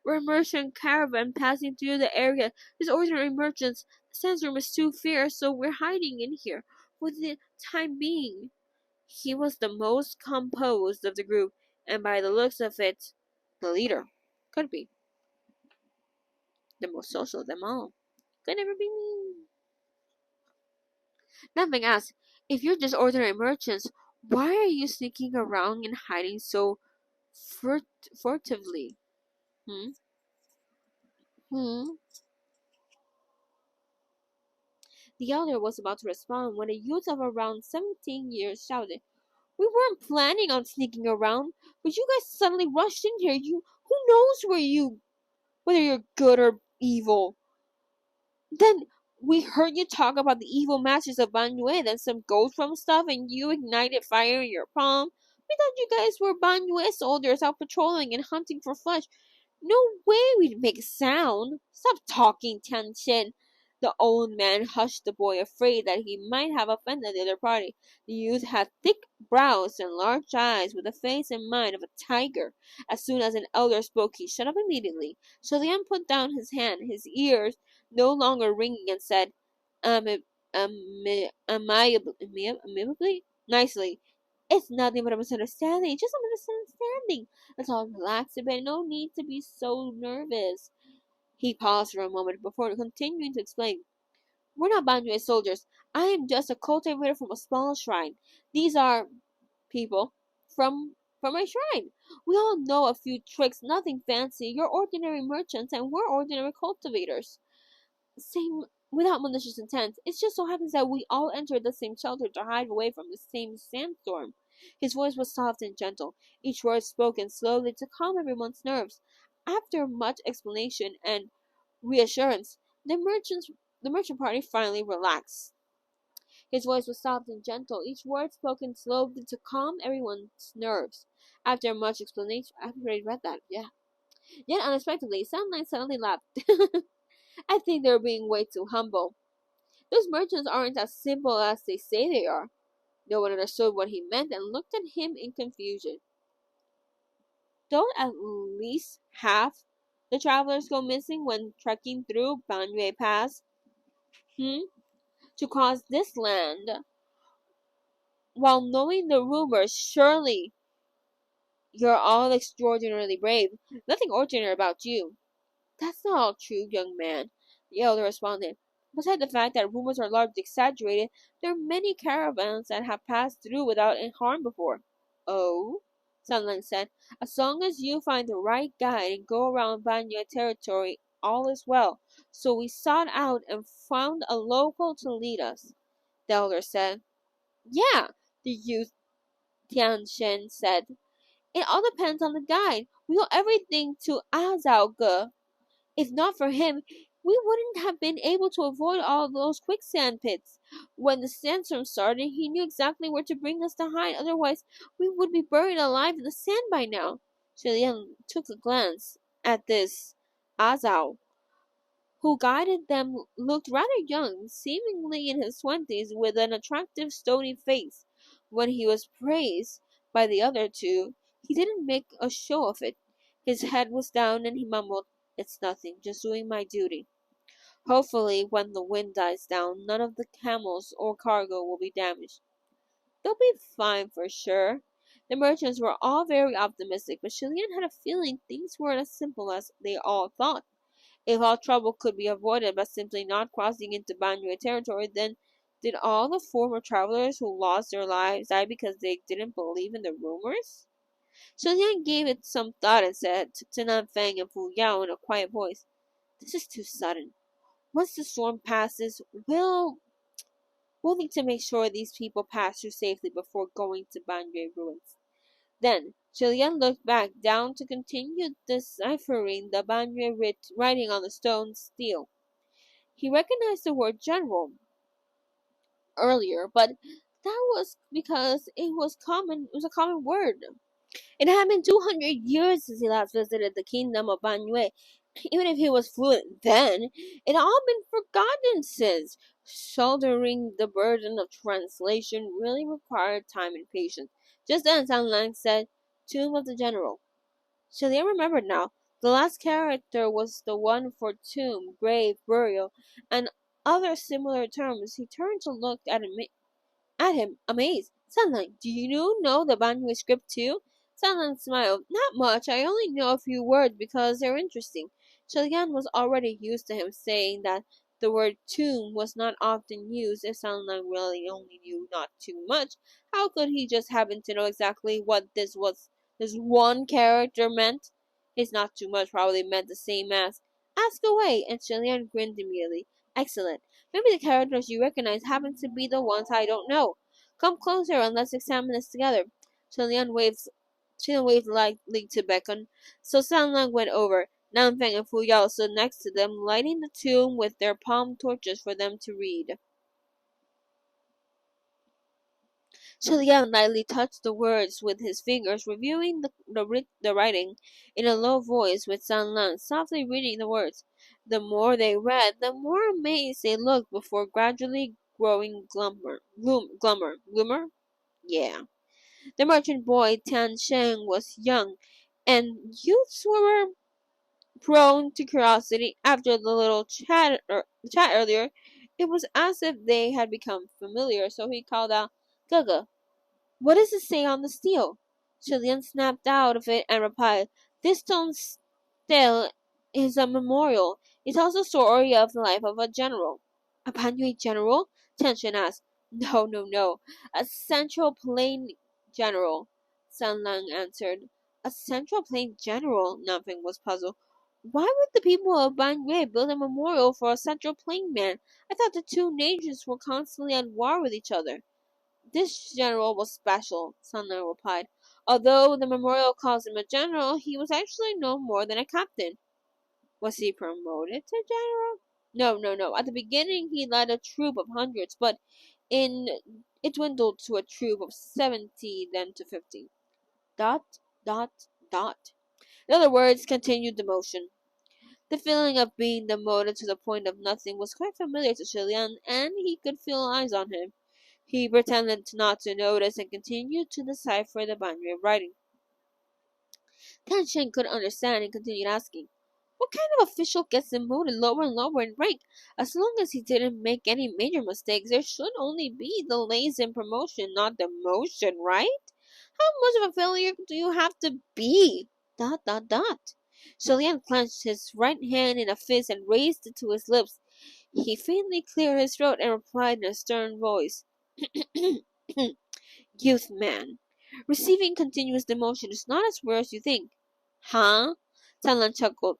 a merchant caravan passing through the area. There's ordinary merchants. The sandstorm is too fierce, so we're hiding in here for the time being. He was the most composed of the group, and by the looks of it, the leader. Could be. The most social of them all. Could never be me. Nanfeng asked, if you're just ordinary merchants, why are you sneaking around and hiding so furtively? Hmm? Hmm? The elder was about to respond when a youth of around 17 years shouted, we weren't planning on sneaking around, but you guys suddenly rushed in here. Who knows whether you're good or evil? Then we heard you talk about the evil masters of Ban Yue, then some ghost from stuff, and you ignited fire in your palm. We thought you guys were Ban Yue soldiers out patrolling and hunting for flesh. No way we'd make a sound. Stop talking, Tianqian. The old man hushed the boy, afraid that he might have offended the other party. The youth had thick brows and large eyes, with the face and mind of a tiger. As soon as an elder spoke, he shut up immediately. Xie Lian put down his hand, his ears no longer ringing, and said, amiably, nicely, it's nothing but a misunderstanding, just a misunderstanding. Let's all relax a bit. No need to be so nervous. He paused for a moment before continuing to explain. We're not Banjue soldiers. I am just a cultivator from a small shrine. These are people from my shrine. We all know a few tricks, nothing fancy. You're ordinary merchants and we're ordinary cultivators. Same without malicious intent. It just so happens that we all entered the same shelter to hide away from the same sandstorm. His voice was soft and gentle, each word spoken slowly to calm everyone's nerves. After much explanation and reassurance, the merchant party finally relaxed. His voice was soft and gentle, each word spoken slowly to calm everyone's nerves. After much explanation, I already read that, yeah. Yet unexpectedly, Sunlight suddenly laughed. I think they're being way too humble. Those merchants aren't as simple as they say they are. No one understood what he meant and looked at him in confusion. Don't at least half the travelers go missing when trekking through Banyue Pass? To cross this land, while knowing the rumors, surely you're all extraordinarily brave. Nothing ordinary about you. That's not all true, young man, the elder responded. Besides the fact that rumors are largely exaggerated, there are many caravans that have passed through without any harm before. Oh? Sunlight said. As long as you find the right guide and go around Banyo territory, all is well. So we sought out and found a local to lead us, the elder said. Yeah, the youth Tianchen said. It all depends on the guide. We owe everything to Azao Ge. If not for him, we wouldn't have been able to avoid all those quicksand pits. When the sandstorm started, he knew exactly where to bring us to hide. Otherwise, we would be buried alive in the sand by now. Xie Lian took a glance at this Azao, who guided them, looked rather young, seemingly in his 20s, with an attractive stony face. When he was praised by the other two, he didn't make a show of it. His head was down and he mumbled, It's nothing, just doing my duty. Hopefully, when the wind dies down, none of the camels or cargo will be damaged. They'll be fine for sure. The merchants were all very optimistic, but Xie Lian had a feeling things weren't as simple as they all thought. If all trouble could be avoided by simply not crossing into Banyu territory, then did all the former travelers who lost their lives die because they didn't believe in the rumors? Sun Yan gave it some thought and said to Nan Feng and Fu Yao in a quiet voice, This is too sudden. Once the storm passes, we'll need to make sure these people pass through safely before going to Banyu ruins. Then, Xie Lian looked back down to continue deciphering the Banyu writing on the stone stele. He recognized the word general earlier, but that was because it was a common word. It had been 200 years since he last visited the kingdom of Banyu. Even if he was fluent then, it had all been forgotten since. Shouldering the burden of translation really required time and patience. Just then, San Lang said, Tomb of the General. Xie Lian remembered now. The last character was the one for tomb, grave, burial, and other similar terms. He turned to look at him, amazed. Sunlight, do you know the Banyu script too? Sunlight smiled. Not much. I only know a few words because they're interesting. Shilian was already used to him saying that the word tomb was not often used if Sunlight really only knew not too much. How could he just happen to know exactly what this one character meant? His not too much probably meant the same as ask away, and Shilian grinned immediately. Excellent. Maybe the characters you recognize happen to be the ones I don't know. Come closer and let's examine this together. Chen waved lightly to beckon, so Sanlang went over. Nanfeng and Fu Yao stood next to them, lighting the tomb with their palm torches for them to read. Lian lightly touched the words with his fingers, reviewing the writing in a low voice with Sanlang softly reading the words. The more they read, the more amazed they looked before gradually growing glummer? Yeah. The merchant boy Tian Sheng was young, and youths were prone to curiosity. After the little chat earlier, it was as if they had become familiar, so he called out, Gaga, what does it say on the stele? Chilean snapped out of it and replied, This stone stele is a memorial. It tells the story of the life of a general. A Panhui general? Tianchen asked. No, no, no. A central plain general, San Lang answered. A central plain general? Nanfeng was puzzled. Why would the people of Banyu build a memorial for a central plain man? I thought the two nations were constantly at war with each other. This general was special, Sun Lang replied. Although the memorial calls him a general, he was actually no more than a captain. Was he promoted to general? No, no, no. At the beginning, he led a troop of hundreds, but it dwindled to a troop of 70, then to 50. Dot, dot, dot. In other words, continued the motion. The feeling of being demoted to the point of nothing was quite familiar to Xie Lian, and he could feel eyes on him. He pretended not to notice and continued to decipher the Banyu writing. Tan Shen couldn't understand and continued asking, What kind of official gets demoted lower and lower in rank? As long as he didn't make any major mistakes, there should only be delays in promotion, not demotion, right? How much of a failure do you have to be? Dot, dot, dot. Xie Lian clenched his right hand in a fist and raised it to his lips. He faintly cleared his throat and replied in a stern voice, Youth man, Receiving continuous demotion is not as rare as you think. Huh? Tanlan chuckled.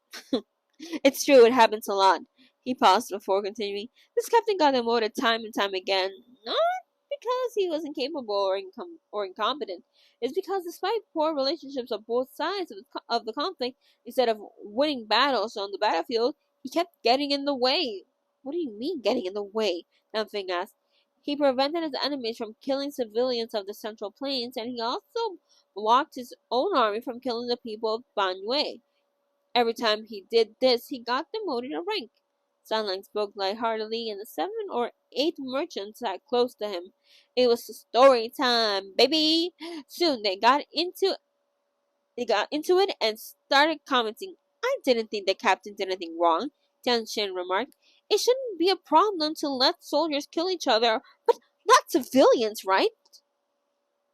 It's true, it happens a lot. He paused before continuing. This captain got demoted time and time again. Not because he was incapable or incompetent. It's because despite poor relationships on both sides of the conflict, instead of winning battles on the battlefield, he kept getting in the way. What do you mean getting in the way? Nanfeng asked. He prevented his enemies from killing civilians of the Central Plains, and he also blocked his own army from killing the people of Banyue. Every time he did this, he got demoted a rank. Sunlight spoke lightheartedly, and the 7 or 8 merchants sat close to him. It was story time, baby. Soon they got into it and started commenting. I didn't think the captain did anything wrong, Tianxian remarked. It shouldn't be a problem to let soldiers kill each other, but not civilians, right?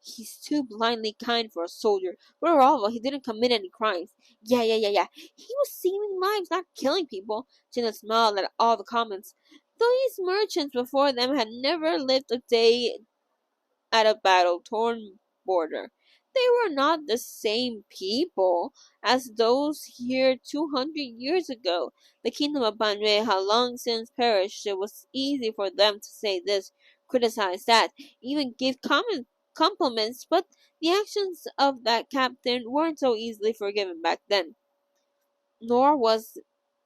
He's too blindly kind for a soldier. Moreover, he didn't commit any crimes. Yeah. He was saving lives, not killing people. Jenna smiled at all the comments. These merchants before them had never lived a day at a battle-torn border. They were not the same people as those here 200 years ago. The kingdom of Banrei had long since perished. It was easy for them to say this, criticize that, even give compliments, but the actions of that captain weren't so easily forgiven back then. Nor was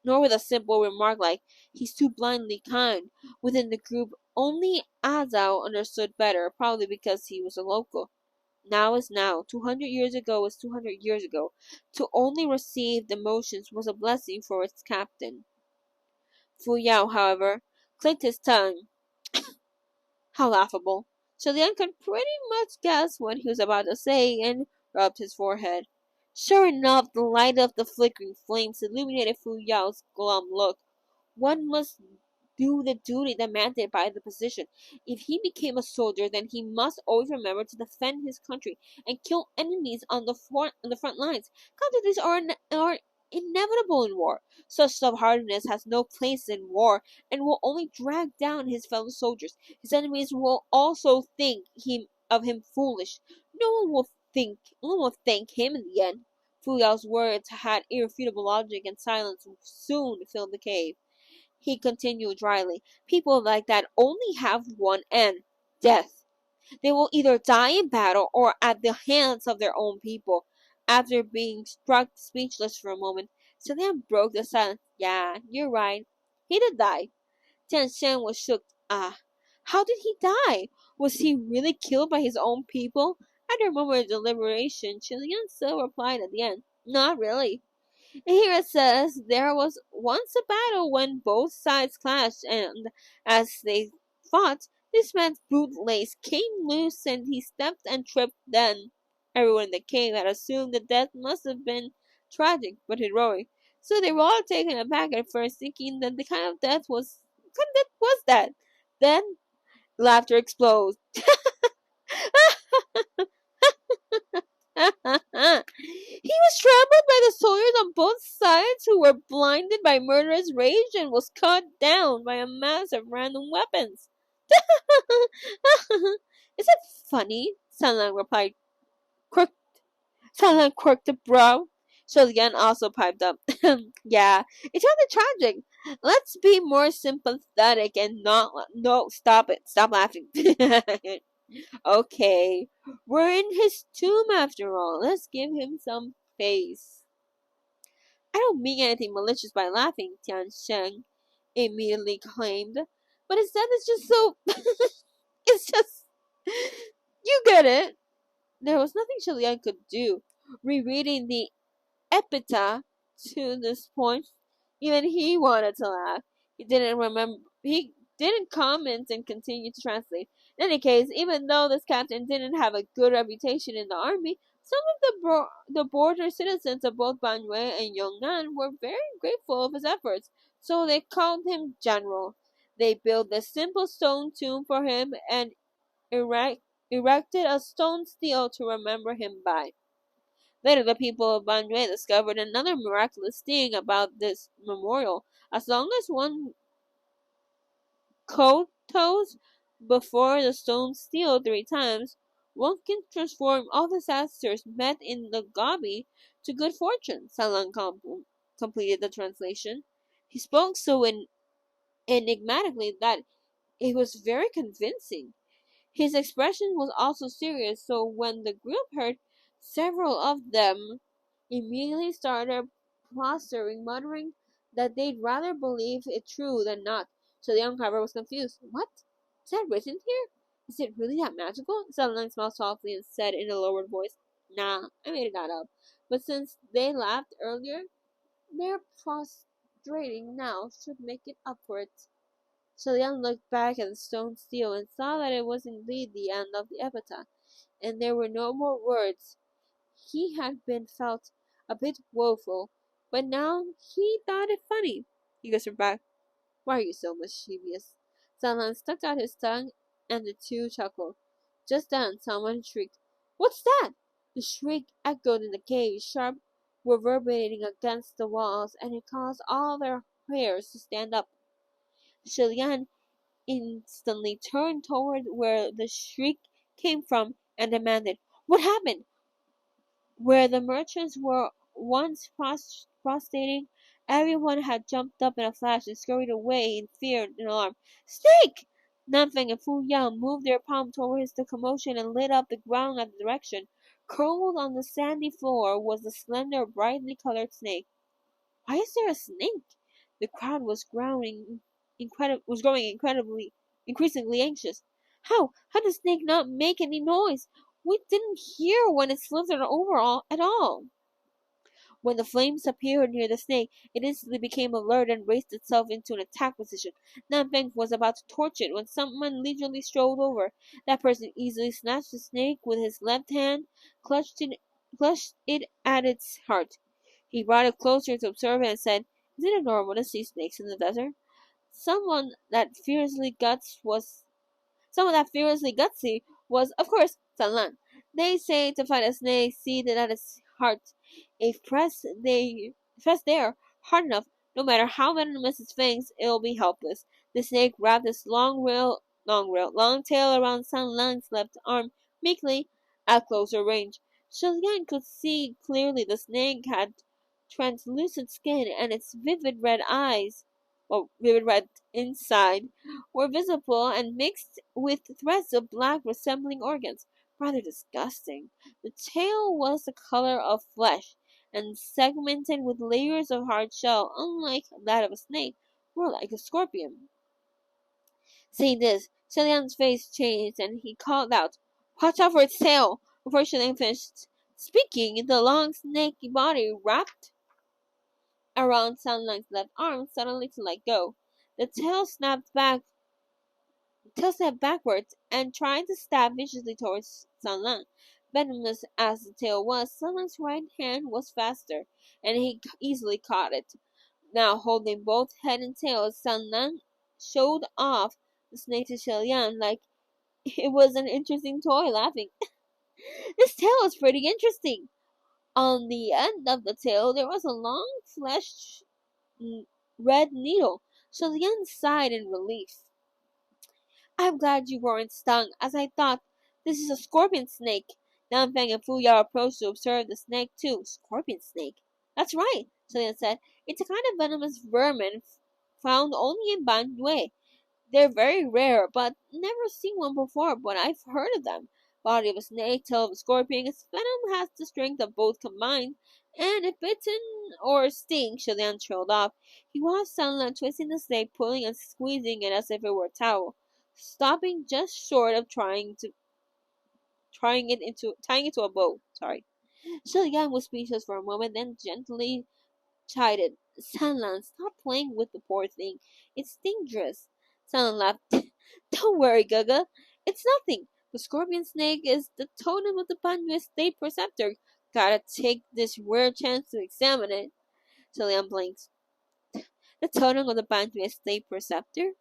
nor with a simple remark like, he's too blindly kind. Within the group, only Azao understood better, probably because he was a local. Now is now. 200 years ago was 200 years ago. To only receive demotions was a blessing for its captain. Fu Yao, however, clicked his tongue. How laughable. Xie Lian could pretty much guess what he was about to say and rubbed his forehead. Sure enough, the light of the flickering flames illuminated Fu Yao's glum look. One must do the duty demanded by the position. If he became a soldier, then he must always remember to defend his country and kill enemies on the front lines. Casualties are inevitable in war. Such stubbornness has no place in war and will only drag down his fellow soldiers. His enemies will also think him foolish. No one will thank him in the end. Fu Yao's words had irrefutable logic, and silence soon filled the cave. He continued dryly. People like that only have one end: death. They will either die in battle or at the hands of their own people. After being struck speechless for a moment, Xie Lian broke the silence. Yeah, you're right. He did die. Tian Shan was shook. Ah, how did he die? Was he really killed by his own people? After a moment of deliberation, Xie Lian still replied at the end. Not really. Here it says there was once a battle when both sides clashed, and as they fought, this man's bootlace came loose and he stepped and tripped. Then everyone in the cave had assumed the death must have been tragic but heroic. So they were all taken aback at first, thinking that what kind of death was that? Then laughter explodes. He was trampled by the soldiers on both sides, who were blinded by murderous rage, and was cut down by a mass of random weapons. Is it funny? Sanlang replied. Quirked. Sanlang quirked a brow. Sholian also piped up. Yeah, it's rather tragic. Let's be more sympathetic and not. No, stop it. Stop laughing. Okay, we're in his tomb after all. Let's give him some face. I don't mean anything malicious by laughing, Tian Sheng immediately claimed. But his death is just so... it's just... You get it. There was nothing Xie Lian could do. Rereading the epitaph to this point, even he wanted to laugh. He didn't comment and continued to translate. In any case, even though this captain didn't have a good reputation in the army, some of the border citizens of both Banwei and Yongnan were very grateful of his efforts, so they called him General. They built a simple stone tomb for him and erected a stone stele to remember him by. Later, the people of Banwei discovered another miraculous thing about this memorial. As long as one kowtows before the stone stele 3 times, One can transform all disasters met in the Gobi to good fortune. Salang completed the translation. He spoke so enigmatically that it was very convincing. His expression was also serious, so when the group heard, several of them immediately started plastering, muttering that they'd rather believe it true than not. So the uncover was confused. What? Is that written here? Is it really that magical? Sutherland smiled softly and said in a lowered voice, Nah, I made that up. But since they laughed earlier, their prostrating now should make it up for it. Shalian looked back at the stone seal and saw that it was indeed the end of the epitaph, and there were no more words. He had been felt a bit woeful, but now he thought it funny. He whispered back, Why are you so mischievous? Shalian stuck out his tongue, and the two chuckled. Just then someone shrieked, What's that? The shriek echoed in the cave, sharp, reverberating against the walls, and it caused all their hairs to stand up. Shilian instantly turned toward where the shriek came from and demanded, What happened? Where the merchants were once prostrating, everyone had jumped up in a flash and scurried away in fear and alarm. Snake! Nanfeng and Fu Yang moved their palm towards the commotion and lit up the ground at the direction. Curled on the sandy floor was the slender, brightly colored snake. Why is there a snake? The crowd was growing increasingly anxious. How does snake not make any noise? We didn't hear when it slithered over at all. When the flames appeared near the snake, it instantly became alert and raised itself into an attack position. Nanfeng was about to torch it when someone leisurely strolled over. That person easily snatched the snake with his left hand, clutched it at its heart. He brought it closer to observe it and said, Is it normal to see snakes in the desert? Someone that fiercely guts was Someone that fearlessly gutsy was, of course, Sanlan. They say to fight a snake seated at its heart. If pressed there hard enough, no matter how venomous its fangs, it'll be helpless. The snake wrapped its long tail around Sanlan's left arm meekly at closer range. Shilian could see clearly the snake had translucent skin and its vivid red inside were visible and mixed with threads of black resembling organs. Rather disgusting. The tail was the color of flesh and segmented with layers of hard shell, unlike that of a snake, more like a scorpion. Seeing this, Shilian's face changed and he called out, Watch out for its tail! Before Shilian finished speaking, the long snaky body wrapped around Sunlight's left arm suddenly to let go. The tail snapped backwards and tried to stab viciously towards Sunlight. Venomous as the tail was, Sunlight's right hand was faster, and he easily caught it. Now holding both head and tail, Sunlight showed off the snake to Shilian like it was an interesting toy, laughing. This tail is pretty interesting. On the end of the tail there was a long fleshed red needle. Shilian sighed in relief. I'm glad you weren't stung, as I thought. This is a scorpion snake. Nanfeng and Fuya approached to observe the snake too. Scorpion snake? That's right, Shilian said. It's a kind of venomous vermin found only in Banjue. They're very rare, but never seen one before, but I've heard of them. Body of a snake, tail of a scorpion, its venom has the strength of both combined, and if bitten or sting, Shilian trailed off. He watched Sunlight twisting the snake, pulling and squeezing it as if it were a towel, stopping just short of tying it to a bow. Sorry. Shilian was speechless for a moment, then gently chided. Sunlan, stop playing with the poor thing. It's dangerous. Sunlan laughed. Don't worry, Gaga. It's nothing. The scorpion snake is the totem of the Banyu State Preceptor. Gotta take this rare chance to examine it. Shilian blinked. The totem of the Banyu State Preceptor?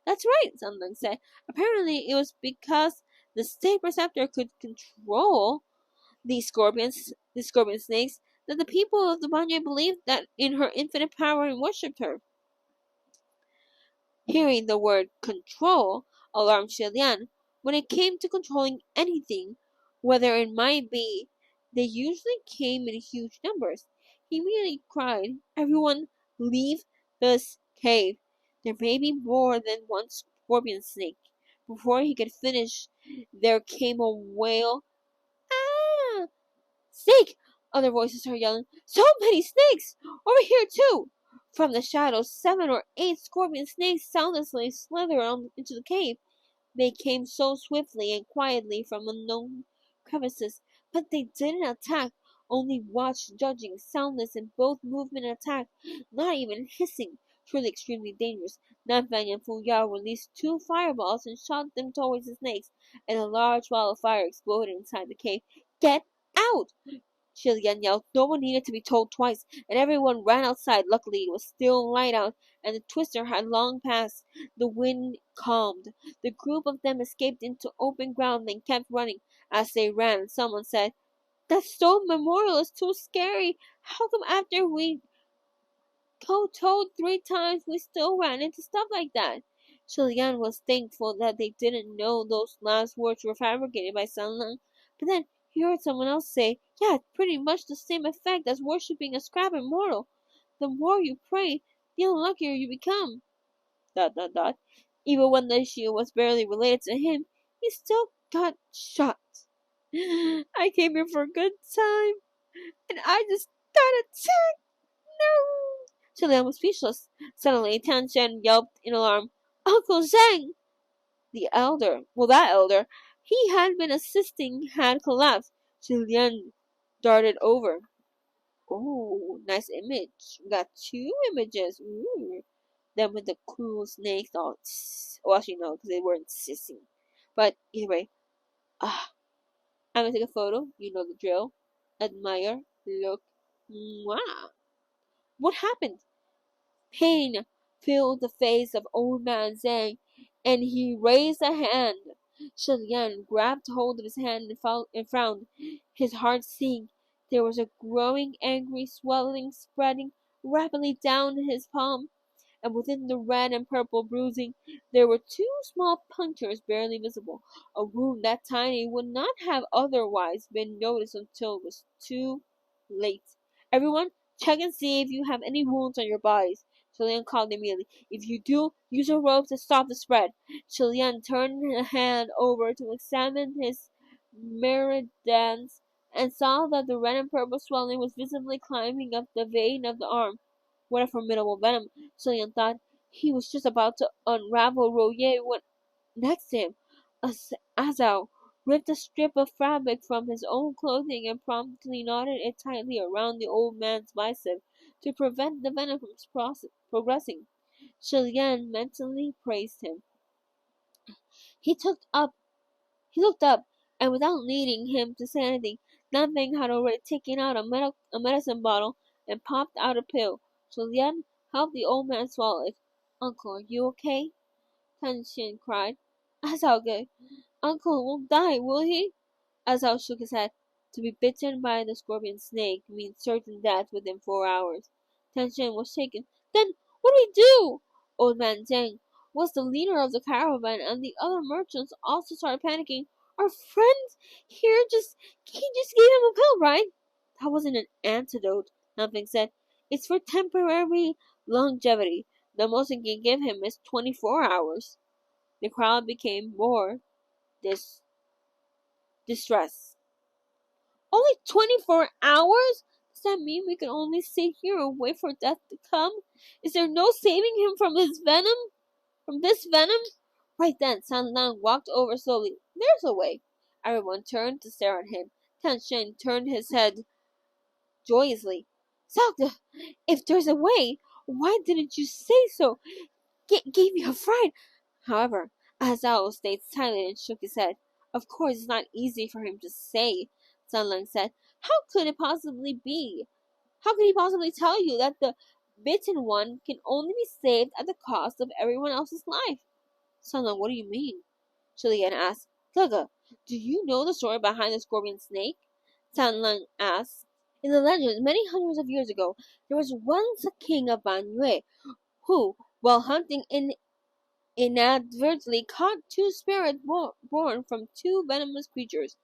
That's right, Sunlan said. Apparently it was because the State Preceptor could control the scorpion snakes, that the people of the Banyu believed that in her infinite power and worshipped her. Hearing the word control alarmed Shilian. When it came to controlling anything, whether it might be. They usually came in huge numbers. He immediately cried, "Everyone, leave this cave. There may be more than one scorpion snake." Before he could finish, there came a wail. "Ah! Snake!" Other voices started yelling. "So many snakes! Over here, too!" From the shadows, 7 or 8 scorpion snakes soundlessly slithered into the cave. They came so swiftly and quietly from unknown crevices, but they didn't attack, only watched, judging, soundless in both movement and attack, not even hissing. Truly extremely dangerous. Nanfang and Fu Yao released 2 fireballs and shot them towards the snakes, and a large wall of fire exploded inside the cave. "Get out!" Xie Lian yelled. No one needed to be told twice, and everyone ran outside. Luckily, it was still light out, and the twister had long passed. The wind calmed. The group of them escaped into open ground, then kept running. As they ran, someone said, "That stone memorial is too scary. How come after we told 3 times we still ran into stuff like that?" Xie Lian was thankful that they didn't know those last words were fabricated by Sanlang. But then he heard someone else say, "Yeah, it's pretty much the same effect as worshipping a scrap immortal. The more you pray, the unluckier you become." Dot dot dot. Even when the issue was barely related to him, he still got shot. "I came here for a good time, and I just got attacked. No!" Xie Lian was speechless. Suddenly, Tan Shen yelped in alarm, "Uncle Zhang!" That elder, he had been assisting, had collapsed. Xie Lian darted over. "Oh, nice image. We got 2 images. Ooh." Them with the cool snakes. Oh, well, actually, no, because they weren't sissing. But either way, I'm gonna take a photo. You know the drill. Admire. Look. Mwah. What happened? Pain filled the face of old man Zhang, and he raised a hand. Xie Lian grabbed hold of his hand and frowned. His heart sank. There was a growing angry swelling spreading rapidly down his palm, and within the red and purple bruising there were 2 small punctures barely visible, a wound that tiny would not have otherwise been noticed until it was too late. "Everyone, check and see if you have any wounds on your bodies," Xie Lian called immediately. "If you do, use a rope to stop the spread." Xie Lian turned a hand over to examine his meridians and saw that the red and purple swelling was visibly climbing up the vein of the arm. What a formidable venom, Xie Lian thought. He was just about to unravel Royer when next to him, Azao ripped a strip of fabric from his own clothing and promptly knotted it tightly around the old man's bicep to prevent the venom from progressing. Xie Lian mentally praised him. He he looked up, and without needing him to say anything, Nanbing had already taken out a medicine bottle and popped out a pill. Xie Lian helped the old man swallow it. "Uncle, are you okay?" Tan Xin cried. "That's all good. Uncle won't die, will he?" Azal shook his head. "To be bitten by the scorpion snake means certain death within 4 hours." Tan Shen was shaken. "Then what do we do?" Old man Zhang was the leader of the caravan, and the other merchants also started panicking. "Our friend here he just gave him a pill, right?" "That wasn't an antidote," Nothing said. "It's for temporary longevity. The most I can give him is 24 hours." The crowd became more dis- distressed. "Only 24 hours? Does that mean we can only sit here and wait for death to come? Is there no saving him from his venom? From this venom?" Right then, San Lang walked over slowly. "There's a way." Everyone turned to stare at him. Tan Shen turned his head joyously. "Salta, if there's a way, why didn't you say so? Gave me a fright." However, Azao stayed silent and shook his head. "Of course it's not easy for him to say," Sunlang said. "How could it possibly be? How could he possibly tell you that the bitten one can only be saved at the cost of everyone else's life?" "Sunlang, what do you mean?" Xie Lian asked. "Gaga, do you know the story behind the scorpion snake?" Sunlang asked. "In the legend, many hundreds of years ago, there was once a king of Banyue who, while hunting inadvertently caught 2 spirits born from 2 venomous creatures.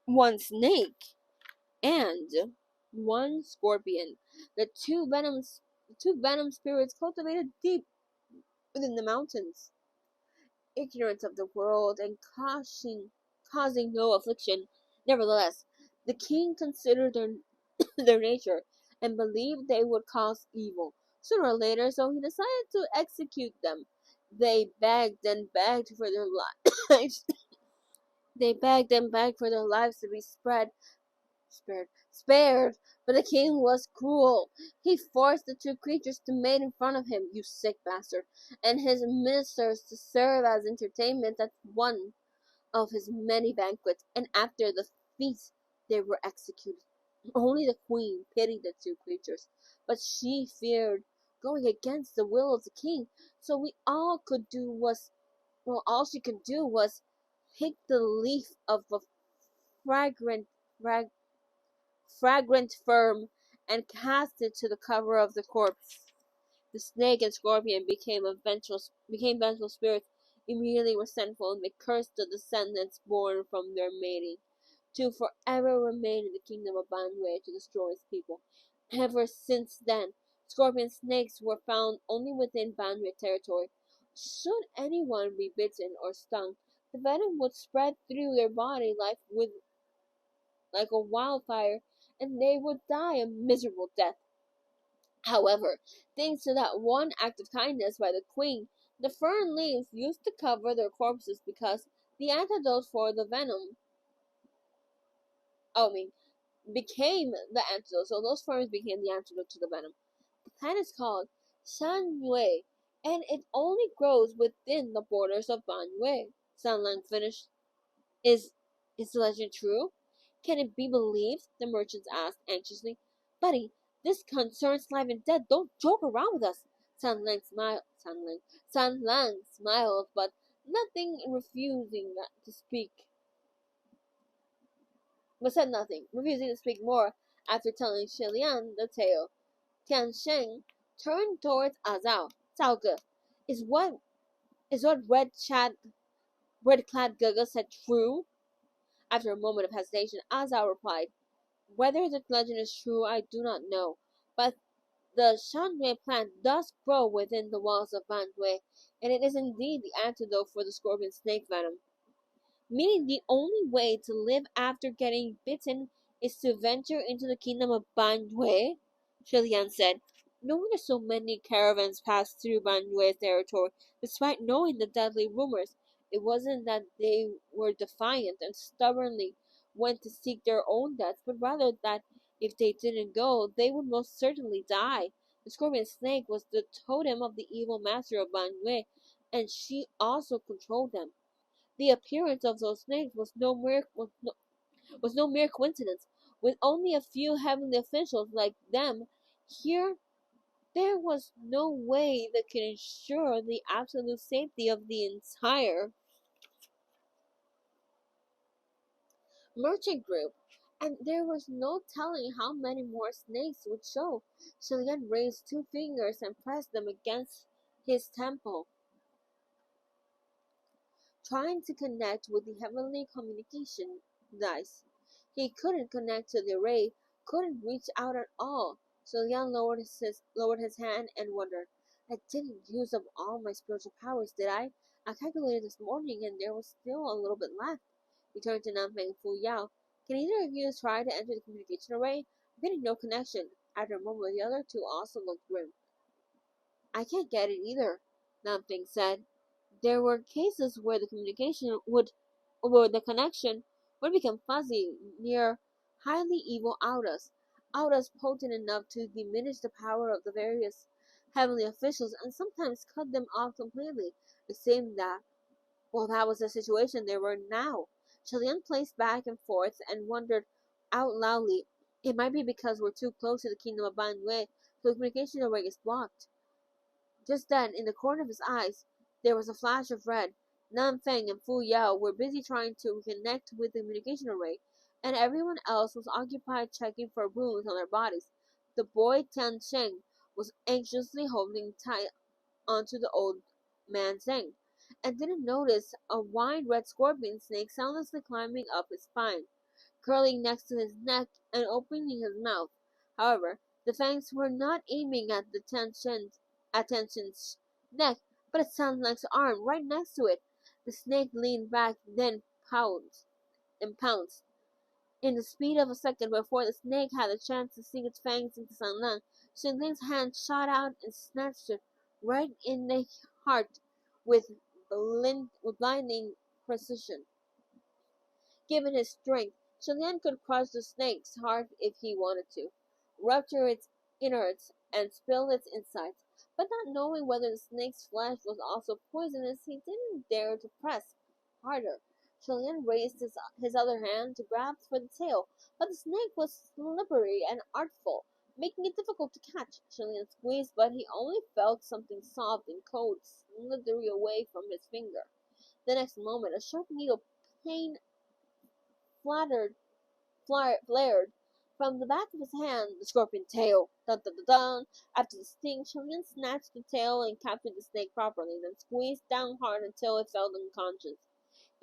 one snake and one scorpion. The two venom spirits cultivated deep within the mountains, ignorant of the world and causing no affliction. Nevertheless, the king considered their nature and believed they would cause evil sooner or later, so he decided to execute them. They begged and begged for their lives. They begged and begged for their lives to be spared, but the king was cruel. He forced the two creatures to mate in front of him, you sick bastard, and his ministers to serve as entertainment at one of his many banquets, and after the feast they were executed. Only the queen pitied the two creatures, but she feared going against the will of the king, so all she could do was pick the leaf of a fragrant fragrant fern and cast it to the cover of the corpse. The snake and scorpion became vengeful spirits, immediately resentful, and they cursed the descendants born from their mating, to forever remain in the kingdom of Banwei to destroy its people. Ever since then, scorpion snakes were found only within Banwei territory. Should anyone be bitten or stung, the venom would spread through their body like a wildfire, and they would die a miserable death. However, thanks to that one act of kindness by the queen, the fern leaves used to cover their corpses because the antidote for the venom, I mean, became the antidote. So those ferns became the antidote to the venom. The plant is called Shan and it only grows within the borders of Banwei. San Lang finished. Is is the legend true? Can it be believed? The merchants asked anxiously. Buddy, this concerns life and death. Don't joke around with us. San Lang smiled, but nothing refusing to speak. But said nothing, refusing to speak more after telling Xie Lian the tale. Tian Sheng turned towards Azao. Zhao Ge, is what red clad Gaga said true? After a moment of hesitation, Azao replied, whether the legend is true, I do not know, but the Shanwei plant does grow within the walls of Banwei, and it is indeed the antidote for the scorpion snake venom. Meaning the only way to live after getting bitten is to venture into the kingdom of Banwei, Xie Lian said. No wonder so many caravans passed through Banwei's territory, despite knowing the deadly rumors. It wasn't that they were defiant and stubbornly went to seek their own deaths, but rather that if they didn't go, they would most certainly die. The scorpion snake was the totem of the evil master of Banwei, and she also controlled them. The appearance of those snakes was no mere coincidence. With only a few heavenly officials like them here, there was no way that could ensure the absolute safety of the entire merchant group. And there was no telling how many more snakes would show. Xie Lian raised two fingers and pressed them against his temple, trying to connect with the heavenly communication device. He couldn't connect to the array, couldn't reach out at all. So Lian lowered his hand and wondered, I didn't use up all my spiritual powers, did I? I calculated this morning and there was still a little bit left. He turned to Nanfei and Fu Yao. Can either of you try to enter the communication array? I'm getting no connection. After a moment, the other two also looked grim. I can't get it either, Nanfei said. There were cases where the connection would become fuzzy near highly evil auras potent enough to diminish the power of the various heavenly officials and sometimes cut them off completely. It seemed that, well, that was the situation they were in now. Xie Lian paced back and forth and wondered out loudly, it might be because we're too close to the kingdom of Banwei, so the communication array is blocked. Just then, in the corner of his eyes, there was a flash of red. Nan Feng and Fu Yao were busy trying to connect with the communication array, and everyone else was occupied checking for wounds on their bodies. The boy Tian Sheng was anxiously holding tight onto the old man's neck, and didn't notice a wide red scorpion snake soundlessly climbing up his spine. curling next to his neck and opening his mouth. However, the fangs were not aiming at Tension's neck, but at Sunlight's arm right next to it. The snake leaned back, then pounced. In the speed of a second before the snake had a chance to sink its fangs into Sunlang, Shinling's hand shot out and snatched it right in the heart with blinding precision. Given his strength, Shinlian could crush the snake's heart if he wanted to, rupture its innards, and spill its insides. But not knowing whether the snake's flesh was also poisonous, he didn't dare to press harder. Shinlian raised his other hand to grab for the tail, but the snake was slippery and artful, making it difficult to catch. Shinlian squeezed, but he only felt something soft and cold slither away from his finger. The next moment, a sharp needle pain flattered, flared from the back of his hand. The scorpion tail. Dun dun dun dun. After the sting, Shinlian snatched the tail and captured the snake properly, then squeezed down hard until it fell unconscious.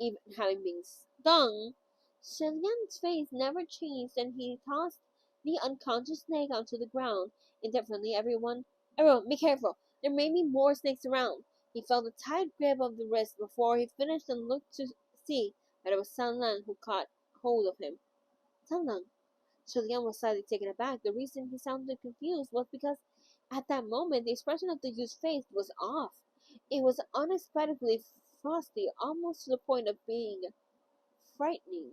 Even having been stung, Shinlian's face never changed, and he tossed the unconscious snake onto the ground. Indifferently, everyone, be careful. There may be more snakes around. He felt a tight grip of the wrist before he finished and looked to see that it was Sanlan who caught hold of him. Sanlan. Shinlian was slightly taken aback. The reason he sounded confused was because at that moment the expression of the youth's face was off. It was unexpectedly frosty, almost to the point of being frightening.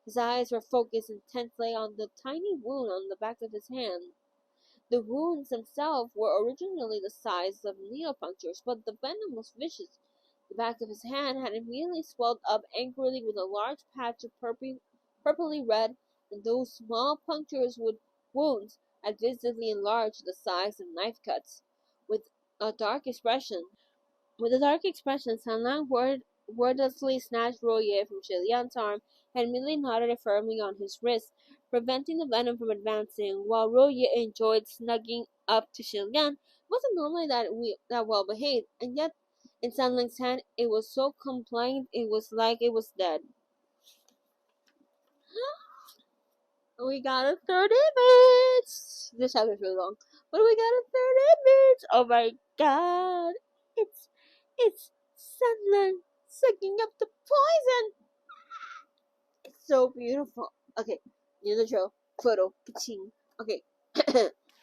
His eyes were focused intently on the tiny wound on the back of his hand. The wounds themselves were originally the size of needle punctures, but the venom was vicious. The back of his hand had immediately swelled up angrily with a large patch of purpley red, and those small punctures wounds had visibly enlarged the size of knife cuts. With a dark expression, Sanlang wordlessly snatched Roye from Xie Lian's arm and immediately knotted it firmly on his wrist, preventing the venom from advancing. While Roye enjoyed snugging up to Xie Lian, wasn't normally that well behaved, and yet in Sanling's hand it was so compliant it was like it was dead. We got a third image. This chapter is really long, but we got a third image. Oh my god! It's Sunlight sucking up the poison. It's so beautiful. Okay, near the drill. Photo. Ka-ching. Okay,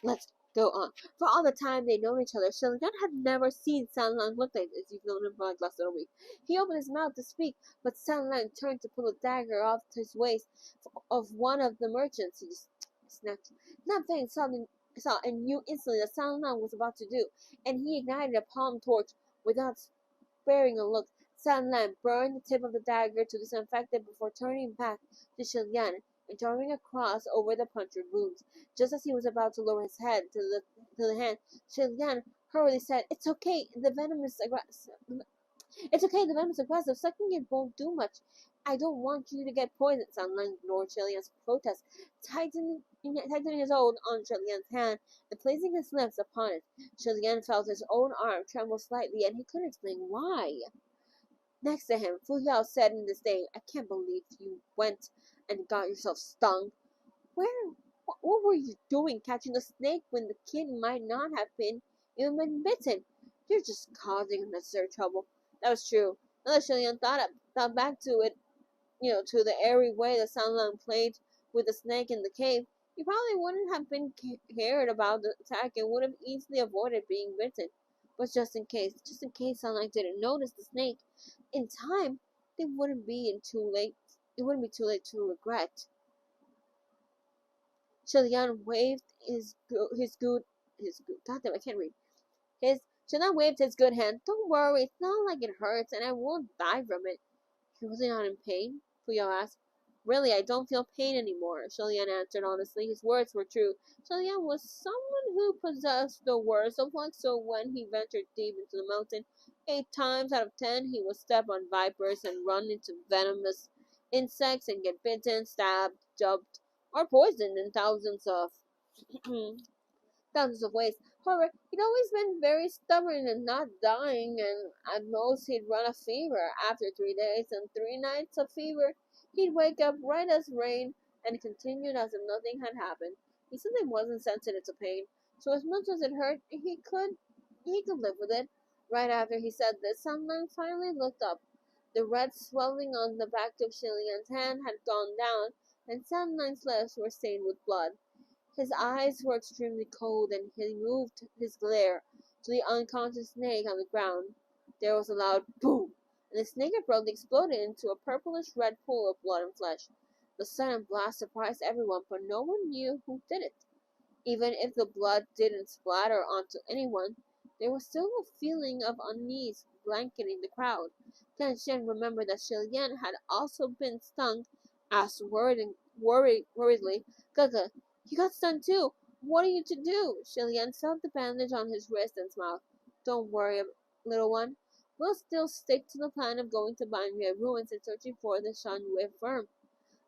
let's go on. For all the time they'd known each other, Shilian had never seen Sanlang look like this. You've known him for like less than a week. He opened his mouth to speak, but Sanlang turned to pull a dagger off his waist of one of the merchants. He just snapped. Nothing saw and knew instantly that Sanlang was about to do, and he ignited a palm torch without sparing a look. Sanlan burned the tip of the dagger to disinfect it before turning back to Shilian and drawing a cross over the punctured wounds. Just as he was about to lower his head to the hand, Shilian hurriedly said, "It's okay. The venom is aggressive. It's okay. The venom is aggressive. Sucking it won't do much. I don't want you to get poisoned." Sanlan ignored Shilian's protest, tightening his hold on Shilian's hand and placing his lips upon it. Shilian felt his own arm tremble slightly, and he couldn't explain why. Next to him, Fu Yao said in disdain, "I can't believe you went and got yourself stung. What were you doing catching a snake when the kid might not have even been bitten? You're just causing unnecessary trouble." That was true. Now that Shilian thought back to it, to the airy way that Sanlang played with the snake in the cave, he probably wouldn't have been cared about the attack and would have easily avoided being bitten. But just in case Sanlang didn't notice the snake, in time, it wouldn't be too late to regret. Shilian waved his good goddamn, I can't read. Shilian waved his good hand. "Don't worry, it's not like it hurts, and I won't die from it." "You're really not in pain?" Fuyao asked. "Really, I don't feel pain anymore," Shilian answered honestly. His words were true. Shilian was someone who possessed the worst of luck, so when he ventured deep into the mountain, 8 times out of 10 he would step on vipers and run into venomous insects and get bitten, stabbed, jumped, or poisoned in thousands of ways. However, he'd always been very stubborn and not dying, and at most he'd run a fever. After 3 days and 3 nights of fever, he'd wake up right as rain and continued as if nothing had happened. He simply wasn't sensitive to pain, so as much as it hurt, he could live with it. Right after he said this, Sun Lang finally looked up. The red swelling on the back of Xie Lian's hand had gone down, and Sun Lang's lips were stained with blood. His eyes were extremely cold, and he moved his glare to the unconscious snake on the ground. There was a loud boom, and the snake abruptly exploded into a purplish red pool of blood and flesh. The sudden blast surprised everyone, but no one knew who did it. Even if the blood didn't splatter onto anyone, there was still a feeling of unease blanketing the crowd. Then Shen remembered that Xie Lian had also been stung, asked worriedly, Gaga, you got stung too. What are you to do? Xie Lian felt the bandage on his wrist and smiled. Don't worry, little one. We'll still stick to the plan of going to Banyue ruins and searching for the Shanwei firm.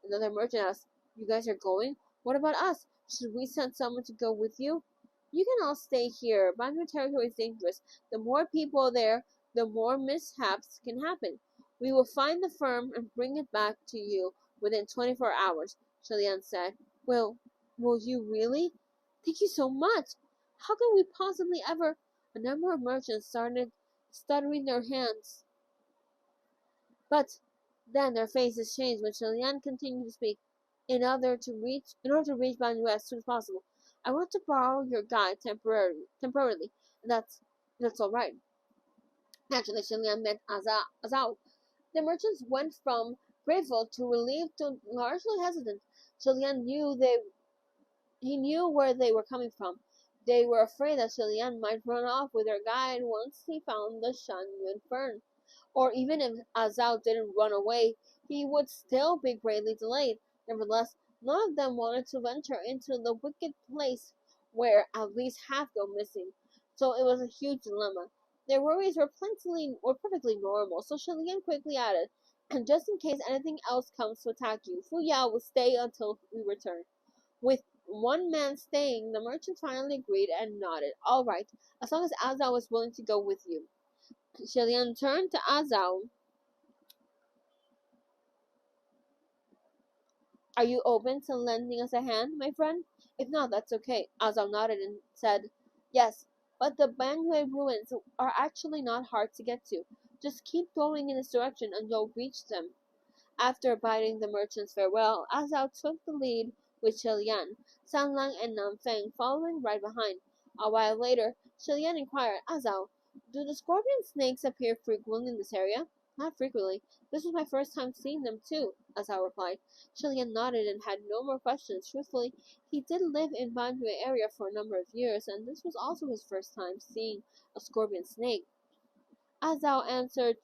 Another merchant asked, You guys are going? What about us? Should we send someone to go with you? You can all stay here. Banyu territory is dangerous. The more people there, the more mishaps can happen. We will find the firm and bring it back to you within 24 hours, Xie Lian said. Will you really? Thank you so much. How can we possibly ever? A number of merchants started stuttering their hands. But then their faces changed when Xie Lian continued to speak. In order to reach Banyu as soon as possible, I want to borrow your guide temporarily. And that's all right. Naturally, Xie Lian met Azao. The merchants went from grateful to relieved to largely hesitant. Xie Lian knew where they were coming from. They were afraid that Xie Lian might run off with their guide once he found the Shan fern. Or even if Azao didn't run away, he would still be greatly delayed. Nevertheless, none of them wanted to venture into the wicked place where at least half go missing. So it was a huge dilemma. Their worries were perfectly normal, so Xie Lian quickly added, and just in case anything else comes to attack you, Fu Yao will stay until we return. With one man staying, the merchant finally agreed and nodded. All right, as long as Azao is willing to go with you. Xie Lian turned to Azao. Are you open to lending us a hand, my friend? If not, that's okay. Azao nodded and said, Yes, but the Banyue ruins are actually not hard to get to. Just keep going in this direction and you'll reach them. After bidding the merchants farewell, Azao took the lead with Xie Lian, Sanlang and Nanfeng following right behind. A while later, Xie Lian inquired, Azao, do the scorpion snakes appear frequently in this area? Not frequently. This was my first time seeing them too, Azao replied. Xie Lian nodded and had no more questions. Truthfully, he did live in Banhui area for a number of years, and this was also his first time seeing a scorpion snake. Azao answered,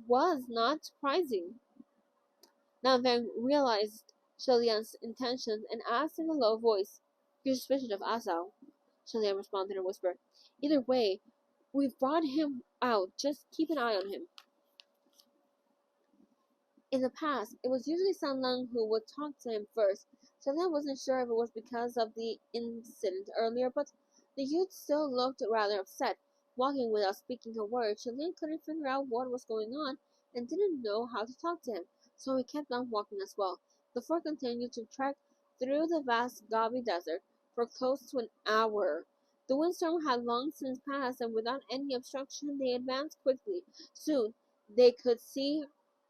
was not surprising. Nanfeng realized Xie Lian's intentions and asked in a low voice, You're suspicious of Azao? Xie Lian responded in a whisper, Either way, we've brought him out. Just keep an eye on him. In the past, it was usually Sanlang who would talk to him first. Xie Lian wasn't sure if it was because of the incident earlier, but the youth still looked rather upset. Walking without speaking a word, Xie Lian couldn't figure out what was going on and didn't know how to talk to him, so he kept on walking as well. The four continued to trek through the vast Gobi Desert for close to an hour. The windstorm had long since passed, and without any obstruction, they advanced quickly. Soon, they could see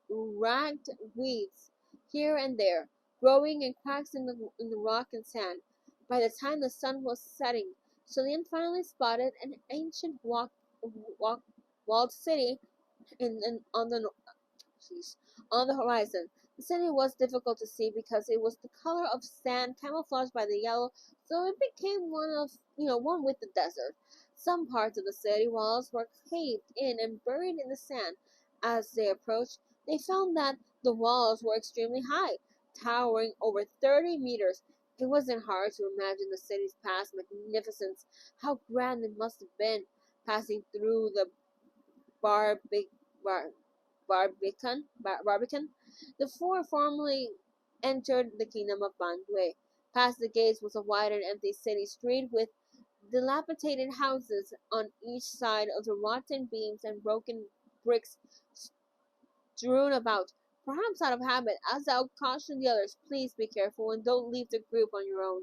ragged weeds here and there, growing in cracks in the rock and sand. By the time the sun was setting, Xie Lian finally spotted an ancient walled city on the on the horizon. The city was difficult to see because it was the color of sand camouflaged by the yellow, so it became one with the desert. Some parts of the city walls were caved in and buried in the sand. As they approached, they found that the walls were extremely high, towering over 30 meters. It wasn't hard to imagine the city's past magnificence, how grand it must have been, passing through the Barbic, Bar, Barbican. The four formally entered the kingdom of Bandui. Past the gates was a wide and empty city street with dilapidated houses on each side of the rotten beams and broken bricks strewn about. Perhaps out of habit, Azal cautioned the others, please be careful and don't leave the group on your own.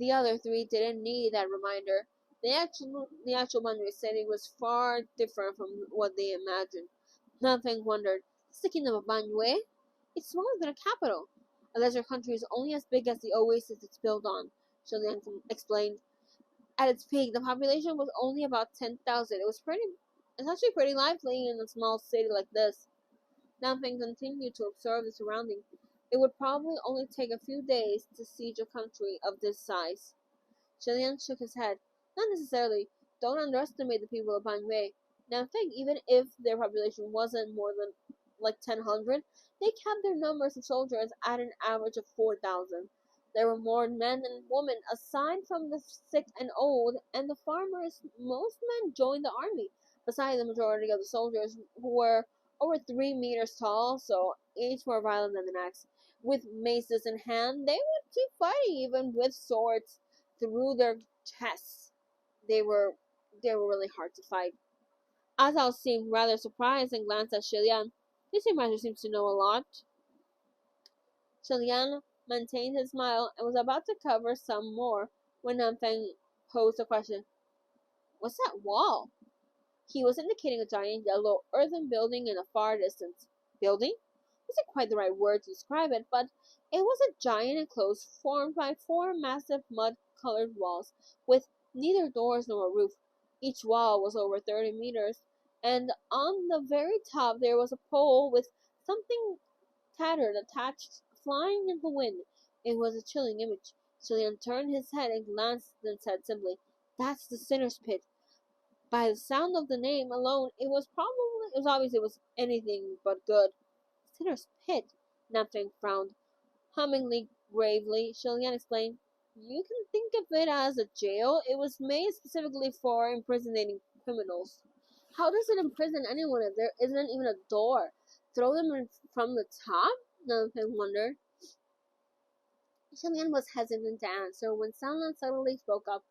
The other three didn't need that reminder. The actual boundary city was far different from what they imagined. Nothing wondered. It's the kingdom of Banyue. It's smaller than a capital. A lesser country is only as big as the oasis it's built on, Xie Lian explained. At its peak, the population was only about 10,000. It's actually pretty lively in a small city like this. Nanfeng continued to observe the surroundings. It would probably only take a few days to siege a country of this size. Xie Lian shook his head. Not necessarily. Don't underestimate the people of Banwei. Nanfeng, even if their population wasn't more than like 10,000, they kept their numbers of soldiers at an average of 4,000. There were more men than women, aside from the sick and old, and the farmers. Most men joined the army, besides the majority of the soldiers who were over 3 meters tall, so each more violent than the next. With maces in hand, they would keep fighting even with swords through their chests. They were they were really hard to fight. Azal seemed rather surprised and glanced at Xie Lian. This imaginer seems to know a lot. Xie Lian maintained his smile and was about to cover some more when Nanfeng posed a question. What's that wall? He was indicating a giant yellow earthen building in the far distance. Building? Wasn't quite the right word to describe it, but it was a giant enclosed formed by four massive mud-colored walls with neither doors nor a roof. Each wall was over 30 meters, and on the very top there was a pole with something tattered attached, flying in the wind. It was a chilling image. Xie Lian turned his head and glanced, then said simply, "That's the sinner's pit." By the sound of the name alone, it was obvious it was anything but good. Sinner's Pit. Nanfeng frowned. Hummingly gravely, Xie Lian explained, "You can think of it as a jail. It was made specifically for imprisoning criminals." How does it imprison anyone if there isn't even a door? Throw them in from the top? Nanfeng wondered. Xie Lian was hesitant to answer when Sanlan suddenly spoke up.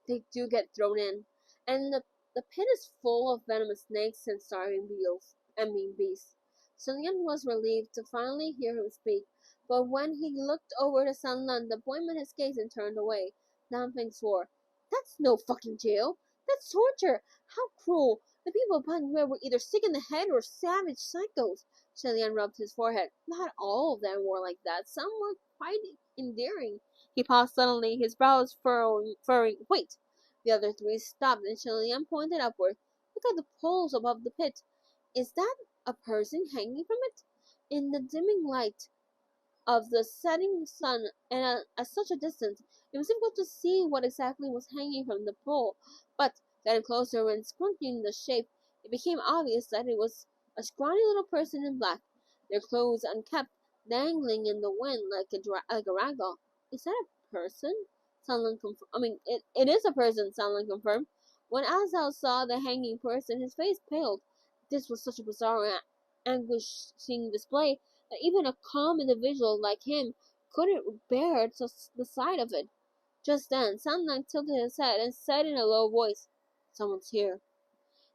They do get thrown in. And the pit is full of venomous snakes and starving beasts. Xie Lian was relieved to finally hear him speak, but when he looked over to Sanlan, the boy met his gaze and turned away. Nanfeng swore. That's no fucking jail. That's torture. How cruel. The people of Panyu were either sick in the head or savage psychos. Xie Lian rubbed his forehead. Not all of them were like that. Some were quite endearing. He paused suddenly, his brows furrowing. Wait! The other three stopped, and Xie Lian pointed upward. Look at the poles above the pit. Is that a person hanging from it? In the dimming light of the setting sun, and at such a distance, it was difficult to see what exactly was hanging from the pole. But getting closer and squinting the shape, it became obvious that it was a scrawny little person in black, their clothes unkempt, dangling in the wind like a ragdoll. Is that a person? Sanlan confirmed. It is a person, Sanlan confirmed. When Azal saw the hanging person, his face paled. This was such a bizarre and anguishing display that even a calm individual like him couldn't bear the sight of it. Just then, Sanlan tilted his head and said in a low voice, "Someone's here."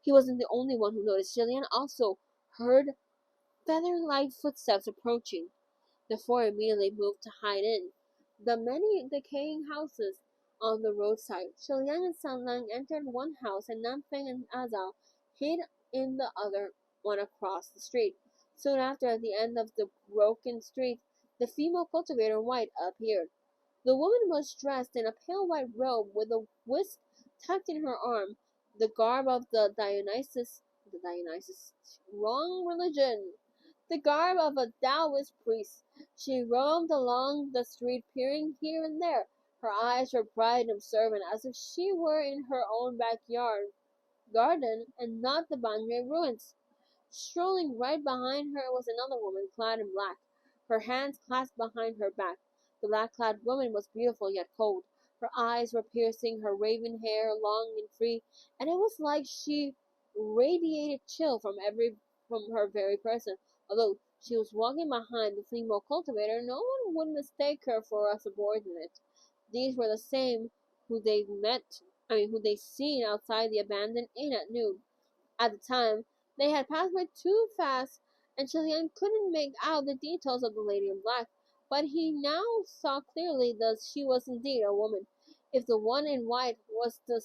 He wasn't the only one who noticed. Xie Lian also heard feather-light footsteps approaching. The four immediately moved to hide in the many decaying houses on the roadside. Xie Lian and Sanlang entered one house, and Nanfeng and Azal hid in the other one across the street. Soon after, at the end of the broken street, the female cultivator in white appeared. The woman was dressed in a pale white robe with a wisp tucked in her arm, the garb of the Dionysus, wrong religion, the garb of a Taoist priest. She roamed along the street, peering here and there. Her eyes were bright and observant, as if she were in her own garden, and not the Banyu ruins. Strolling right behind her was another woman clad in black, her hands clasped behind her back. The black-clad woman was beautiful yet cold. Her eyes were piercing, her raven hair long and free, and it was like she radiated chill from her very person. Although she was walking behind the female cultivator, no one would mistake her for a subordinate. These were the same who they seen outside the abandoned inn at noon. At the time, they had passed by too fast, and Xie Lian couldn't make out the details of the lady in black, but he now saw clearly that she was indeed a woman. If the one in white was the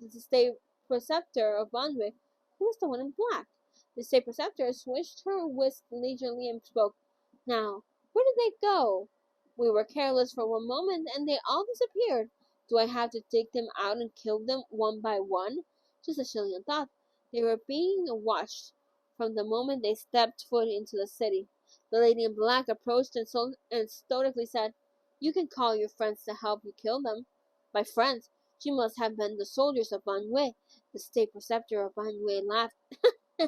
state preceptor of Banwei, who was the one in black? The state preceptor swished her whisk leisurely and spoke. Now, where did they go? We were careless for one moment and they all disappeared. Do I have to dig them out and kill them one by one? Just as Xie Lian thought. They were being watched from the moment they stepped foot into the city. The lady in black approached and stoically said, You can call your friends to help you kill them. By friends, she must have been the soldiers of Banwei. The state preceptor of Banwei laughed. I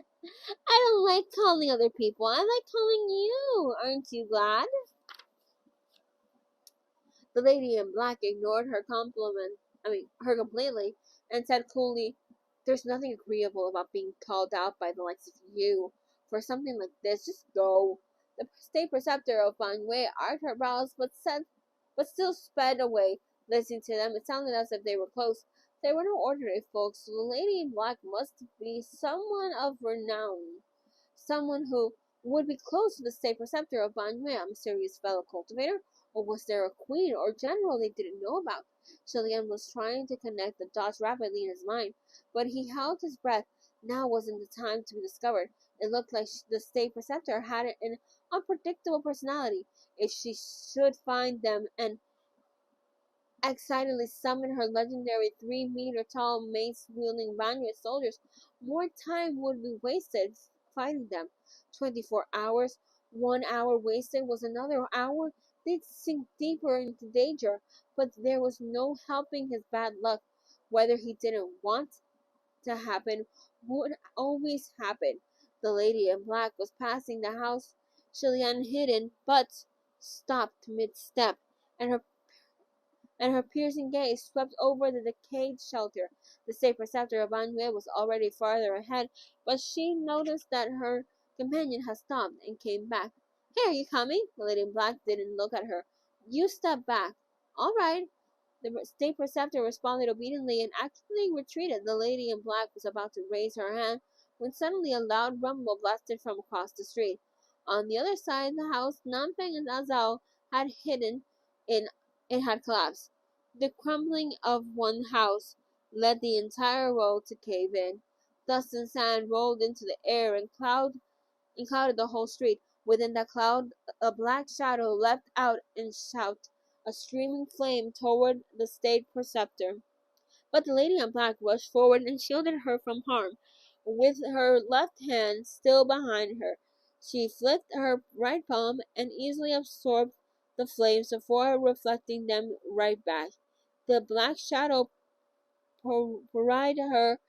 don't like calling other people. I like calling you. Aren't you glad? The lady in black ignored her completely, and said coolly, There's nothing agreeable about being called out by the likes of you. For something like this, just go. The state preceptor of Banwei arched her brows, but still sped away. Listening to them, it sounded as if they were close. They were no ordinary folks, so the lady in black must be someone of renown. Someone who would be close to the state preceptor of Banwei, a mysterious fellow cultivator, or was there a queen or general they didn't know about? Xie Lian was trying to connect the dots rapidly in his mind, but he held his breath. Now wasn't the time to be discovered. It looked like the state preceptor had an unpredictable personality. If she should find them and excitedly summon her legendary 3-meter tall mace-wielding Banyu soldiers, more time would be wasted fighting them. 24 hours, 1 hour wasted was another hour. They'd sink deeper into danger, but there was no helping his bad luck. Whether he didn't want to happen would always happen. The lady in black was passing the house, Xie Lian hidden, but stopped mid-step, and her piercing gaze swept over the decayed shelter. The state preceptor of Banwei was already farther ahead, but she noticed that her companion had stopped and came back. Hey, are you coming? The lady in black didn't look at her. You step back. All right. The state preceptor responded obediently and actually retreated. The lady in black was about to raise her hand when suddenly a loud rumble blasted from across the street. On the other side of the house, Nanfeng and Azao had hidden in it had collapsed. The crumbling of one house led the entire road to cave in. Dust and sand rolled into the air and clouded the whole street. Within that cloud, a black shadow leapt out and shot a streaming flame toward the state preceptor. But the lady in black rushed forward and shielded her from harm. With her left hand still behind her, she flicked her right palm and easily absorbed the flames before reflecting them right back. The black shadow parried her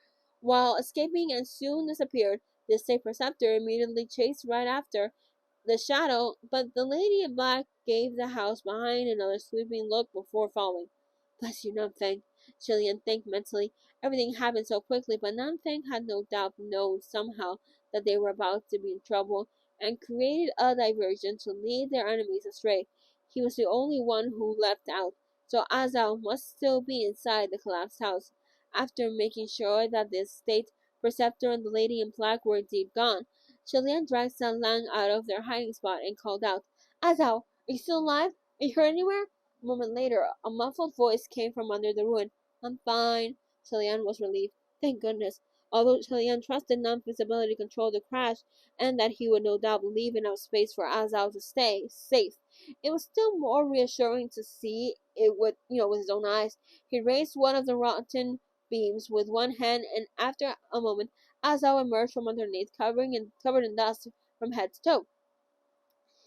while escaping and soon disappeared. The state preceptor immediately chased right after the shadow, but the lady in black gave the house behind another sweeping look before following. Bless you, Nanfeng, Xie Lian thanked mentally. Everything happened so quickly, but Nanfeng had no doubt known somehow that they were about to be in trouble and created a diversion to lead their enemies astray. He was the only one who left out, so Azao must still be inside the collapsed house. After making sure that the state preceptor and the lady in black were indeed gone, Xie Lian dragged San Lang out of their hiding spot and called out, Azao, are you still alive? Are you hurt anywhere? A moment later, a muffled voice came from under the ruin. I'm fine. Xie Lian was relieved. Thank goodness. Although Xie Lian trusted Nanfeng's ability to control the crash, and that he would no doubt leave enough space for Azao to stay safe, it was still more reassuring to see it with his own eyes. He raised one of the rotten beams with one hand, and after a moment, Azao emerged from underneath, covered in dust from head to toe.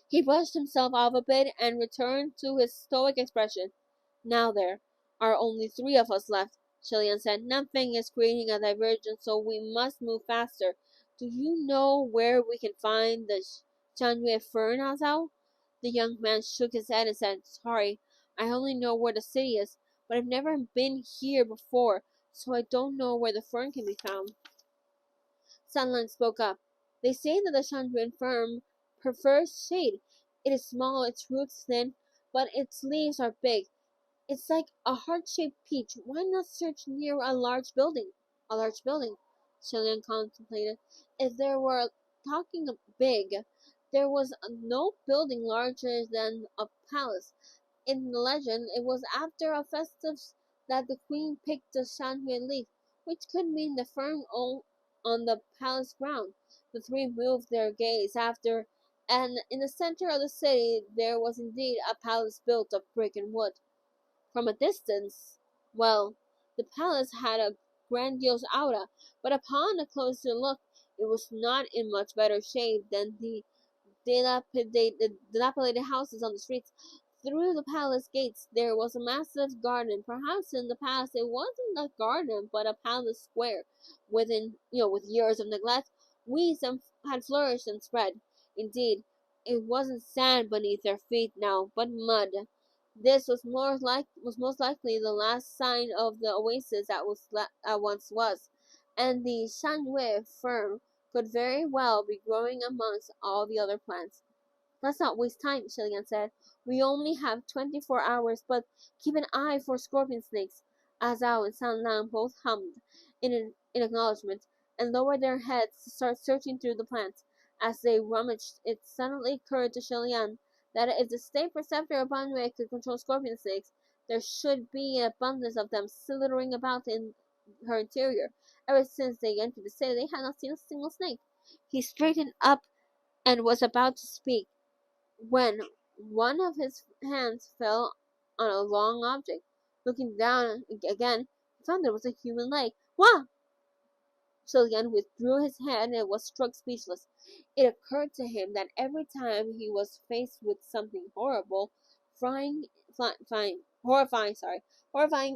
He brushed himself off a bit and returned to his stoic expression. Now there are only 3 of us left, Xie Lian said. Nothing is creating a divergence, so we must move faster. Do you know where we can find the Shangyue fern, Azao? The young man shook his head and said, Sorry, I only know where the city is, but I've never been here before, so I don't know where the fern can be found. Sunlight spoke up. They say that the Shangyue fern prefers shade. It is small, its roots thin, but its leaves are big. It's like a heart-shaped peach. Why not search near a large building? A large building, Xie Lian contemplated. If there were talking big, there was no building larger than a palace. In the legend, it was after a festive that the queen picked the Shanhui leaf, which could mean the fern on the palace ground. The three moved their gaze after, and in the center of the city there was indeed a palace built of brick and wood. From a distance, well, the palace had a grandiose aura, but upon a closer look, it was not in much better shape than the dilapidated houses on the streets. Through the palace gates there was a massive garden. Perhaps in the past it wasn't a garden, but a palace square. With years of neglect, weeds had flourished and spread. Indeed, it wasn't sand beneath their feet now, but mud. This was most likely the last sign of the oasis that once was, and the Shanwei fern could very well be growing amongst all the other plants. Let's not waste time, Xie Lian said. We only have 24 hours, but keep an eye for scorpion snakes. Azao and San Lang both hummed in acknowledgement and lowered their heads to start searching through the plants. As they rummaged, it suddenly occurred to Xie Lian that if the state preceptor of Banwei could control scorpion snakes, there should be an abundance of them slithering about in her interior. Ever since they entered the city, they had not seen a single snake. He straightened up and was about to speak when one of his hands fell on a long object. Looking down again, he found there was a human leg. Wah! Xie Lian withdrew his hand and was struck speechless. It occurred to him that every time he was faced with something horrifying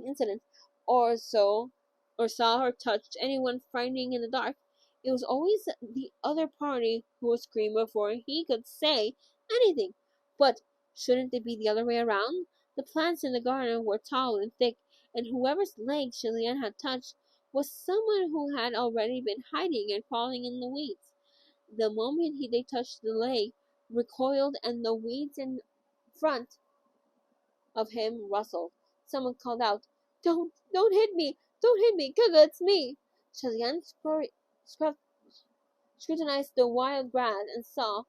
incident, or so, or saw or touched anyone frightening in the dark, it was always the other party who would scream before he could say anything. But shouldn't it be the other way around? The plants in the garden were tall and thick, and whoever's leg Xie Lian had touched was someone who had already been hiding and crawling in the weeds. The moment they touched the leg, recoiled, and the weeds in front of him rustled. Someone called out, Don't hit me! Don't hit me! Gaga, it's me!" Xie Lian scrutinized the wild grass and saw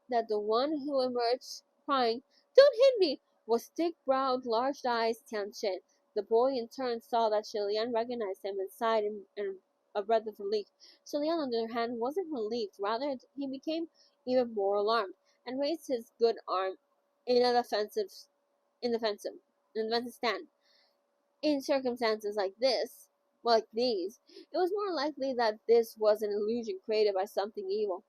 that the one who emerged crying, "Don't hit me!" was thick-browed, large-eyed Tianchen. The boy in turn saw that Xie Lian recognized him and sighed in a breath of relief. Xie Lian, on the other hand, wasn't relieved. Rather, he became even more alarmed and raised his good arm in an defensive stand. In circumstances like these, it was more likely that this was an illusion created by something evil.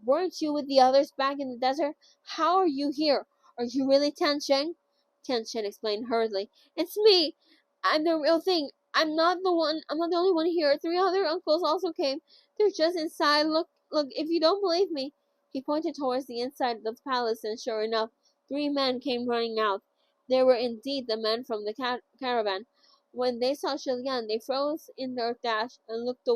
"Weren't you with the others back in the desert? How are you here? Are you really Tian Shen?" Tian Shen explained hurriedly. "It's me. I'm the real thing. I'm not the only one here. 3 other uncles also came. They're just inside. Look, if you don't believe me." He pointed towards the inside of the palace, and sure enough, 3 men came running out. They were indeed the men from the caravan. When they saw Xie Lian, they froze in their dash and looked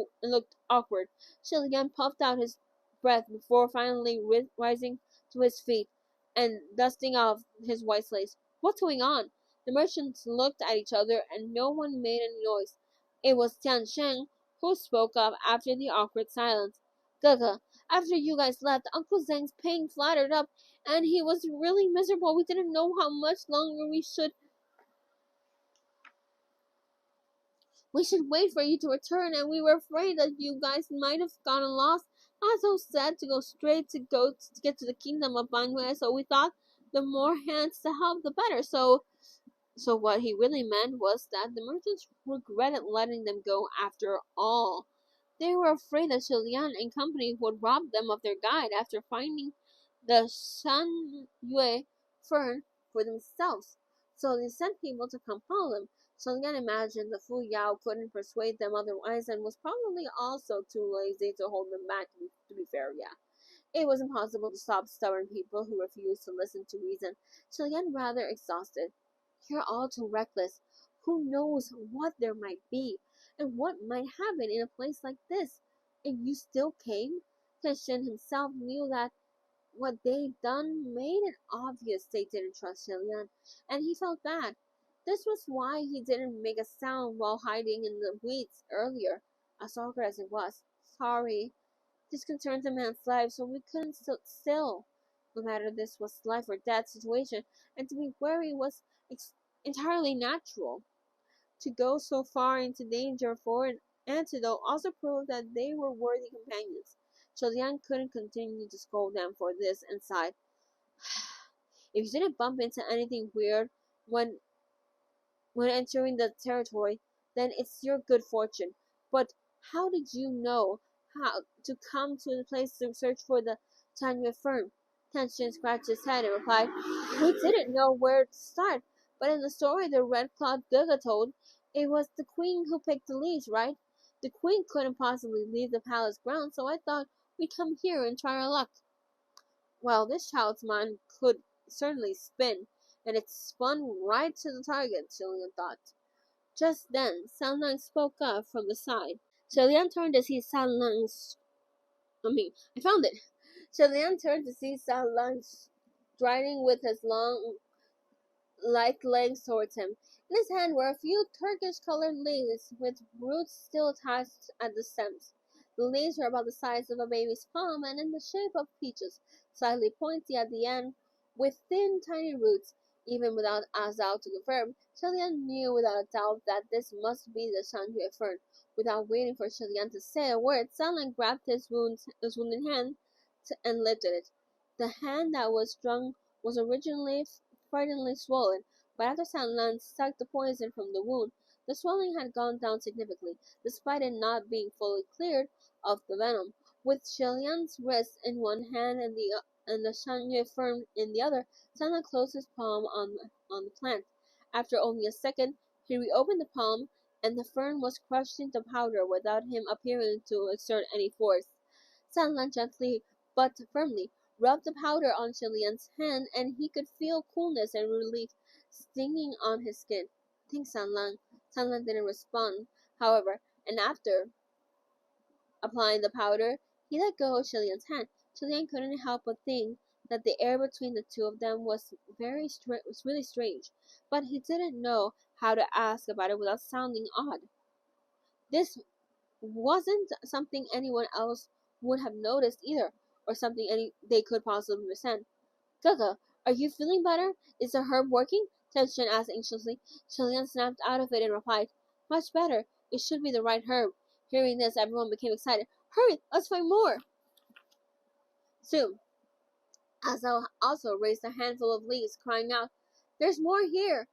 awkward. Xie Lian puffed out his breath before finally rising to his feet and dusting off his white slates. "What's going on?" The merchants looked at each other, and no one made any noise. It was Tian Shen who spoke up after the awkward silence. "Gege, after you guys left, Uncle Zhang's pain flared up, and he was really miserable. We didn't know how much longer we should wait for you to return, and we were afraid that you guys might have gotten lost. Also said to go straight to get to the kingdom of Banwei, so we thought the more hands to help, the better." So what he really meant was that the merchants regretted letting them go after all. They were afraid that Xie Lian and company would rob them of their guide after finding the Shan Yue fern for themselves. So they sent people to come follow them. Xie Lian imagined that Fu Yao couldn't persuade them otherwise and was probably also too lazy to hold them back, to be fair, yeah. It was impossible to stop stubborn people who refused to listen to reason. Xie Lian, rather exhausted. "You're all too reckless. Who knows what there might be, and what might happen in a place like this? And you still came?" Tian himself knew that what they'd done made it obvious they didn't trust Xie Lian, and he felt bad. This was why he didn't make a sound while hiding in the weeds earlier, as awkward as it was. "Sorry," This concerns a man's life, so we couldn't sit still. No matter this was life or death situation, and to be wary was ex- entirely natural. To go so far into danger for an antidote also proved that they were worthy companions. Xie Lian couldn't continue to scold them for this and sighed. If you didn't bump into anything weird when entering the territory, then it's your good fortune. But how did you know how to come to the place to search for the Tanya firm? Tenshin scratched his head and replied, we didn't know where to start, but in the story the Red Cloud Gaga told, it was the queen who picked the leaves, right? The queen couldn't possibly leave the palace grounds, so I thought we'd come here and try our luck. Well, this child's mind could certainly spin, and it spun right to the target, Xie Lian thought. Just then, San Lang spoke up from the side. Xie Lian turned to see San Lang's... I found it! Xie Lian turned to see San Lang striding with his long, light legs towards him. In his hand were a few turquoise-colored leaves with roots still attached at the stems. The leaves were about the size of a baby's palm and in the shape of peaches, slightly pointy at the end, with thin, tiny roots. Even without Azal to confirm, Xie Lian knew without a doubt that this must be the Shanjue fern. Without waiting for Xie Lian to say a word, San Lang grabbed his wounded hand and lifted it. The hand that was strung was originally frighteningly swollen, but after San Lan sucked the poison from the wound, the swelling had gone down significantly, despite it not being fully cleared of the venom. With Xie Lian's wrist in one hand and the Shanye fern in the other, San Lan closed his palm on the plant. After only a second, he reopened the palm, and the fern was crushed into powder without him appearing to exert any force. San Lan gently but firmly rubbed the powder on Xie Lian's hand, and he could feel coolness and relief stinging on his skin. Thanks, San Lan. San Lan didn't respond, however, and after applying the powder, he let go of Xie Lian's hand. Xie Lian couldn't help but think that the air between the two of them was really strange, but he didn't know how to ask about it without sounding odd. This wasn't something anyone else would have noticed either, or something they could possibly resent. Gaga, are you feeling better? Is the herb working? Tenshin asked anxiously. Xie Lian snapped out of it and replied, much better. It should be the right herb. Hearing this, everyone became excited. Hurry, let's find more! Soon, Azal also raised a handful of leaves, crying out, there's more here!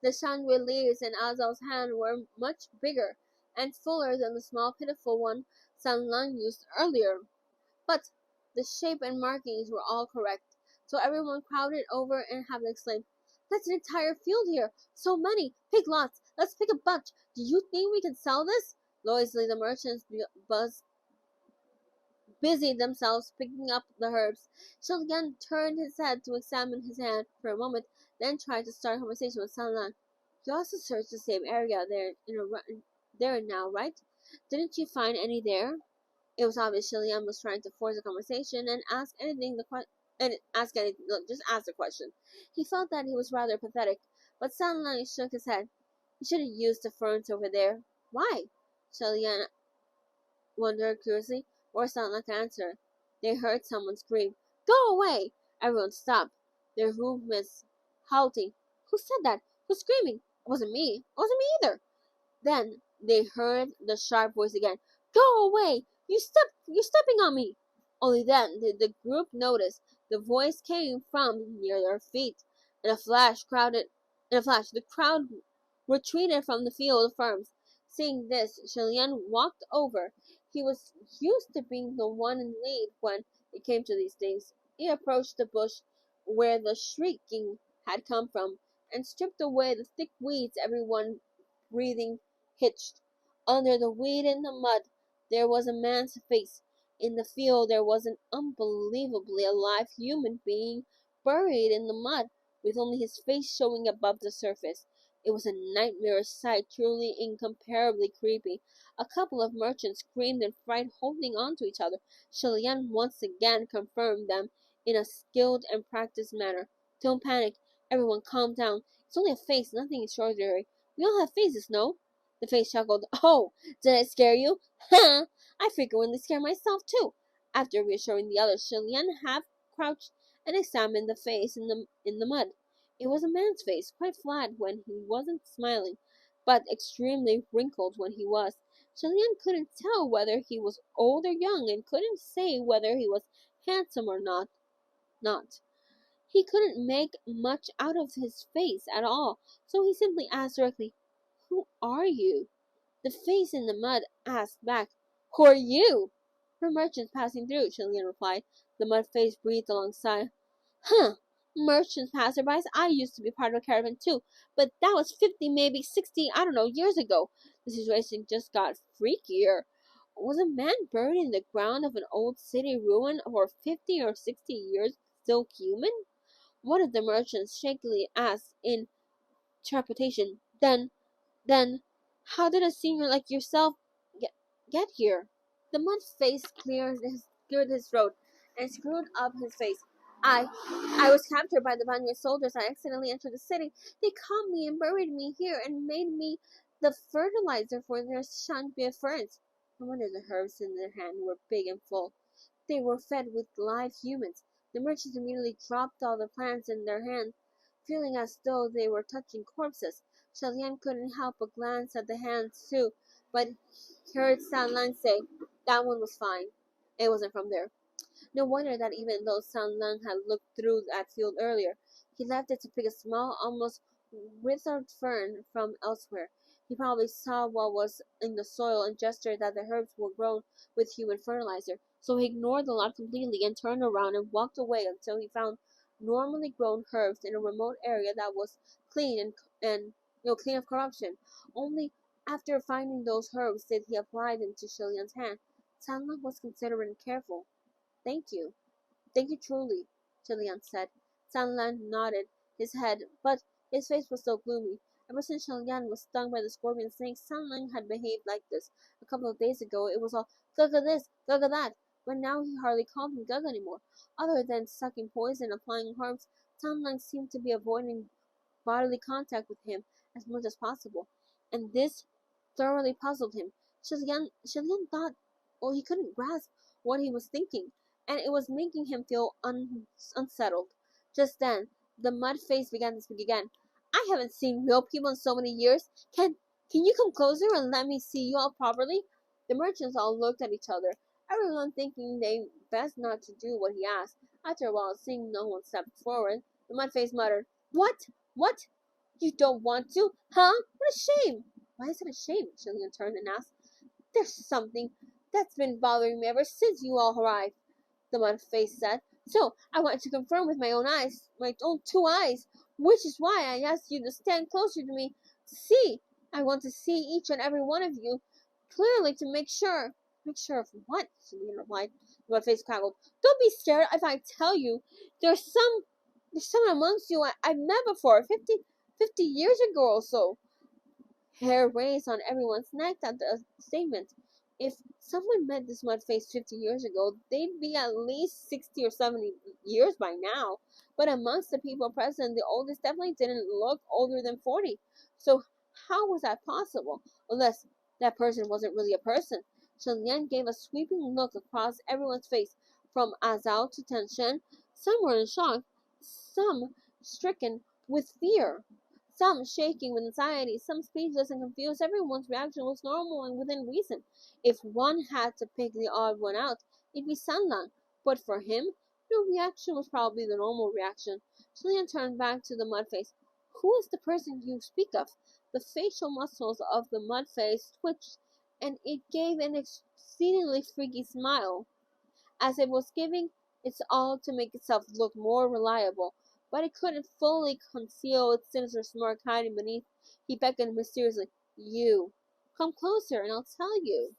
The shanwei leaves in Azal's hand were much bigger and fuller than the small pitiful one San Lang used earlier. But the shape and markings were all correct, so everyone crowded over and happily exclaimed, that's an entire field here! So many! Pick lots! Let's pick a bunch! Do you think we can sell this? Noisily the merchants busied themselves picking up the herbs. Xie Lian turned his head to examine his hand for a moment, then tried to start a conversation with San Lan. You also searched the same area there now, right? Didn't you find any there? It was obvious Xie Lian was trying to force a conversation and just ask the question. He felt that he was rather pathetic, but San Lan shook his head. You should have used the ferns over there. Why? Xie Lian wondered curiously, or San Lan could answer. They heard someone scream, go away! Everyone stopped, their movements halting. Who said that? Who's screaming? It wasn't me. It wasn't me either. Then they heard the sharp voice again. Go away! You're stepping on me! Only then did the group notice the voice came from near their feet. In a flash, the crowd retreated from the field of ferns. Seeing this, Xie Lian walked over. He was used to being the one in lead when it came to these things. He approached the bush where the shrieking had come from and stripped away the thick weeds. Everyone breathing hitched. Under the weed in the mud, there was a man's face. In the field, there was an unbelievably alive human being buried in the mud, with only his face showing above the surface. It was a nightmarish sight, truly incomparably creepy. A couple of merchants screamed in fright, holding on to each other. Xie Lian once again confirmed them in a skilled and practiced manner. Don't panic. Everyone calm down. It's only a face, nothing extraordinary. We all have faces, no? The face chuckled. Oh, did I scare you? Ha! I frequently scare myself, too. After reassuring the others, Xie Lian half crouched and examined the face in the mud. It was a man's face, quite flat when he wasn't smiling, but extremely wrinkled when he was. Xie Lian couldn't tell whether he was old or young, and couldn't say whether he was handsome or not. He couldn't make much out of his face at all, so he simply asked directly, "Who are you?" The face in the mud asked back, "Who are you?" "We're merchants passing through," Xie Lian replied. The mud face breathed alongside. "Huh! Merchants, passerbys. I used to be part of a caravan too, but that was 50, maybe 60, I don't know, years ago. The situation just got freakier. Was a man buried in the ground of an old city ruin for 50 or 60 years still human?" One of the merchants shakily asked in trepidation. Then, how did a senior like yourself get here?" The mud face cleared his throat and screwed up his face. I I was captured by the Vanyan soldiers. I accidentally entered the city. They caught me and buried me here and made me the fertilizer for their Shanbei ferns. No wonder the herbs in their hand were big and full. They were fed with live humans. The merchants immediately dropped all the plants in their hands, feeling as though they were touching corpses. Xie Lian couldn't help but glance at the hands too, but heard San Lang say, "That one was fine. It wasn't from there." No wonder that even though San Lang had looked through that field earlier, he left it to pick a small, almost withered fern from elsewhere. He probably saw what was in the soil and gestured that the herbs were grown with human fertilizer, so he ignored the lot completely and turned around and walked away until he found normally grown herbs in a remote area that was clean and clean of corruption. Only after finding those herbs did he apply them to Xie Lian's hand. San Lang was considerate and careful. "Thank you. Thank you truly," Xie Lian said. San Lan nodded his head, but his face was still gloomy. Ever since Xie Lian was stung by the scorpion snake, San Lan had behaved like this. A couple of days ago, it was all "Gaga this, Gaga that," but now he hardly called him Gaga anymore. Other than sucking poison and applying herbs, San Lan seemed to be avoiding bodily contact with him as much as possible, and this thoroughly puzzled him. Xie Lian thought, well, he couldn't grasp what he was thinking, and it was making him feel unsettled. Just then, the mud face began to speak again. "I haven't seen real people in so many years. Can you come closer and let me see you all properly?" The merchants all looked at each other, everyone thinking they best not to do what he asked. After a while, seeing no one step forward, the mud face muttered, "What? What? You don't want to? Huh? What a shame!" "Why is it a shame?" Xie Lian turned and asked. "There's something that's been bothering me ever since you all arrived," the mud face said. "So I want to confirm with my own two eyes, which is why I asked you to stand closer to me to see. I want to see each and every one of you clearly to make sure." "Make sure of what?" Xie Lian replied. The mud face cackled. "Don't be scared if I tell you. There's some amongst you I've met before, 50 years ago or so." Hair raised on everyone's neck at the statement. If someone met this mud face 50 years ago, they'd be at least 60 or 70 years by now. But amongst the people present, the oldest definitely didn't look older than 40. So how was that possible? Unless that person wasn't really a person. Shen Lian gave a sweeping look across everyone's face, from Azao to Tension. Some were in shock, some stricken with fear, some shaking with anxiety, some speechless and confused. Everyone's reaction was normal and within reason. If one had to pick the odd one out, it'd be Sanlan. But for him, no reaction was probably the normal reaction. Julian turned back to the mudface. "Who is the person you speak of?" The facial muscles of the mudface twitched, and it gave an exceedingly freaky smile, as if it was giving its all to make itself look more reliable, but it couldn't fully conceal its sinister smirk hiding beneath. He beckoned mysteriously. "You. Come closer and I'll tell you."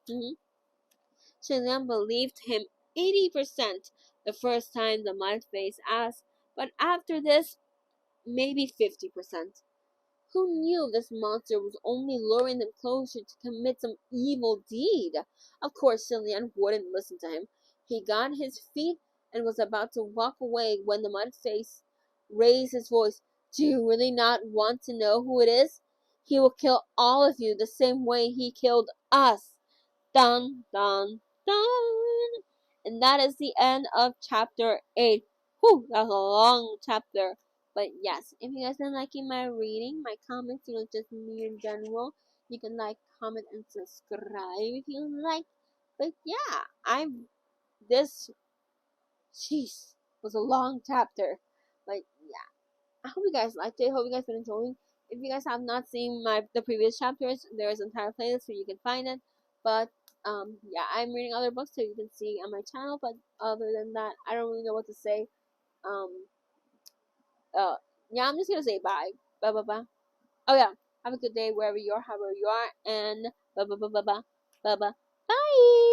Mm-hmm. Xie Lian believed him 80% the first time the mud face asked, but after this, maybe 50%. Who knew this monster was only luring them closer to commit some evil deed? Of course, Xie Lian wouldn't listen to him. He got his feet and was about to walk away when the mud face raised his voice. "Do you really not want to know who it is? He will kill all of you the same way he killed us." Dun, dun, dun. And that is the end of chapter 8. Whew, that's a long chapter. But yes, if you guys are liking my reading, my comments, just me in general, you can like, comment, and subscribe if you like. But yeah, this, jeez, was a long chapter. But yeah, I hope you guys liked it. Hope you guys been enjoying. If you guys have not seen the previous chapters, there is an entire playlist where you can find it. But yeah, I'm reading other books so you can see on my channel. But other than that, I don't really know what to say. Um, yeah, I'm just gonna say bye. Bye bye bye. Oh yeah, have a good day wherever you are, however you are, and bye bye bye bye bye bye bye. Bye.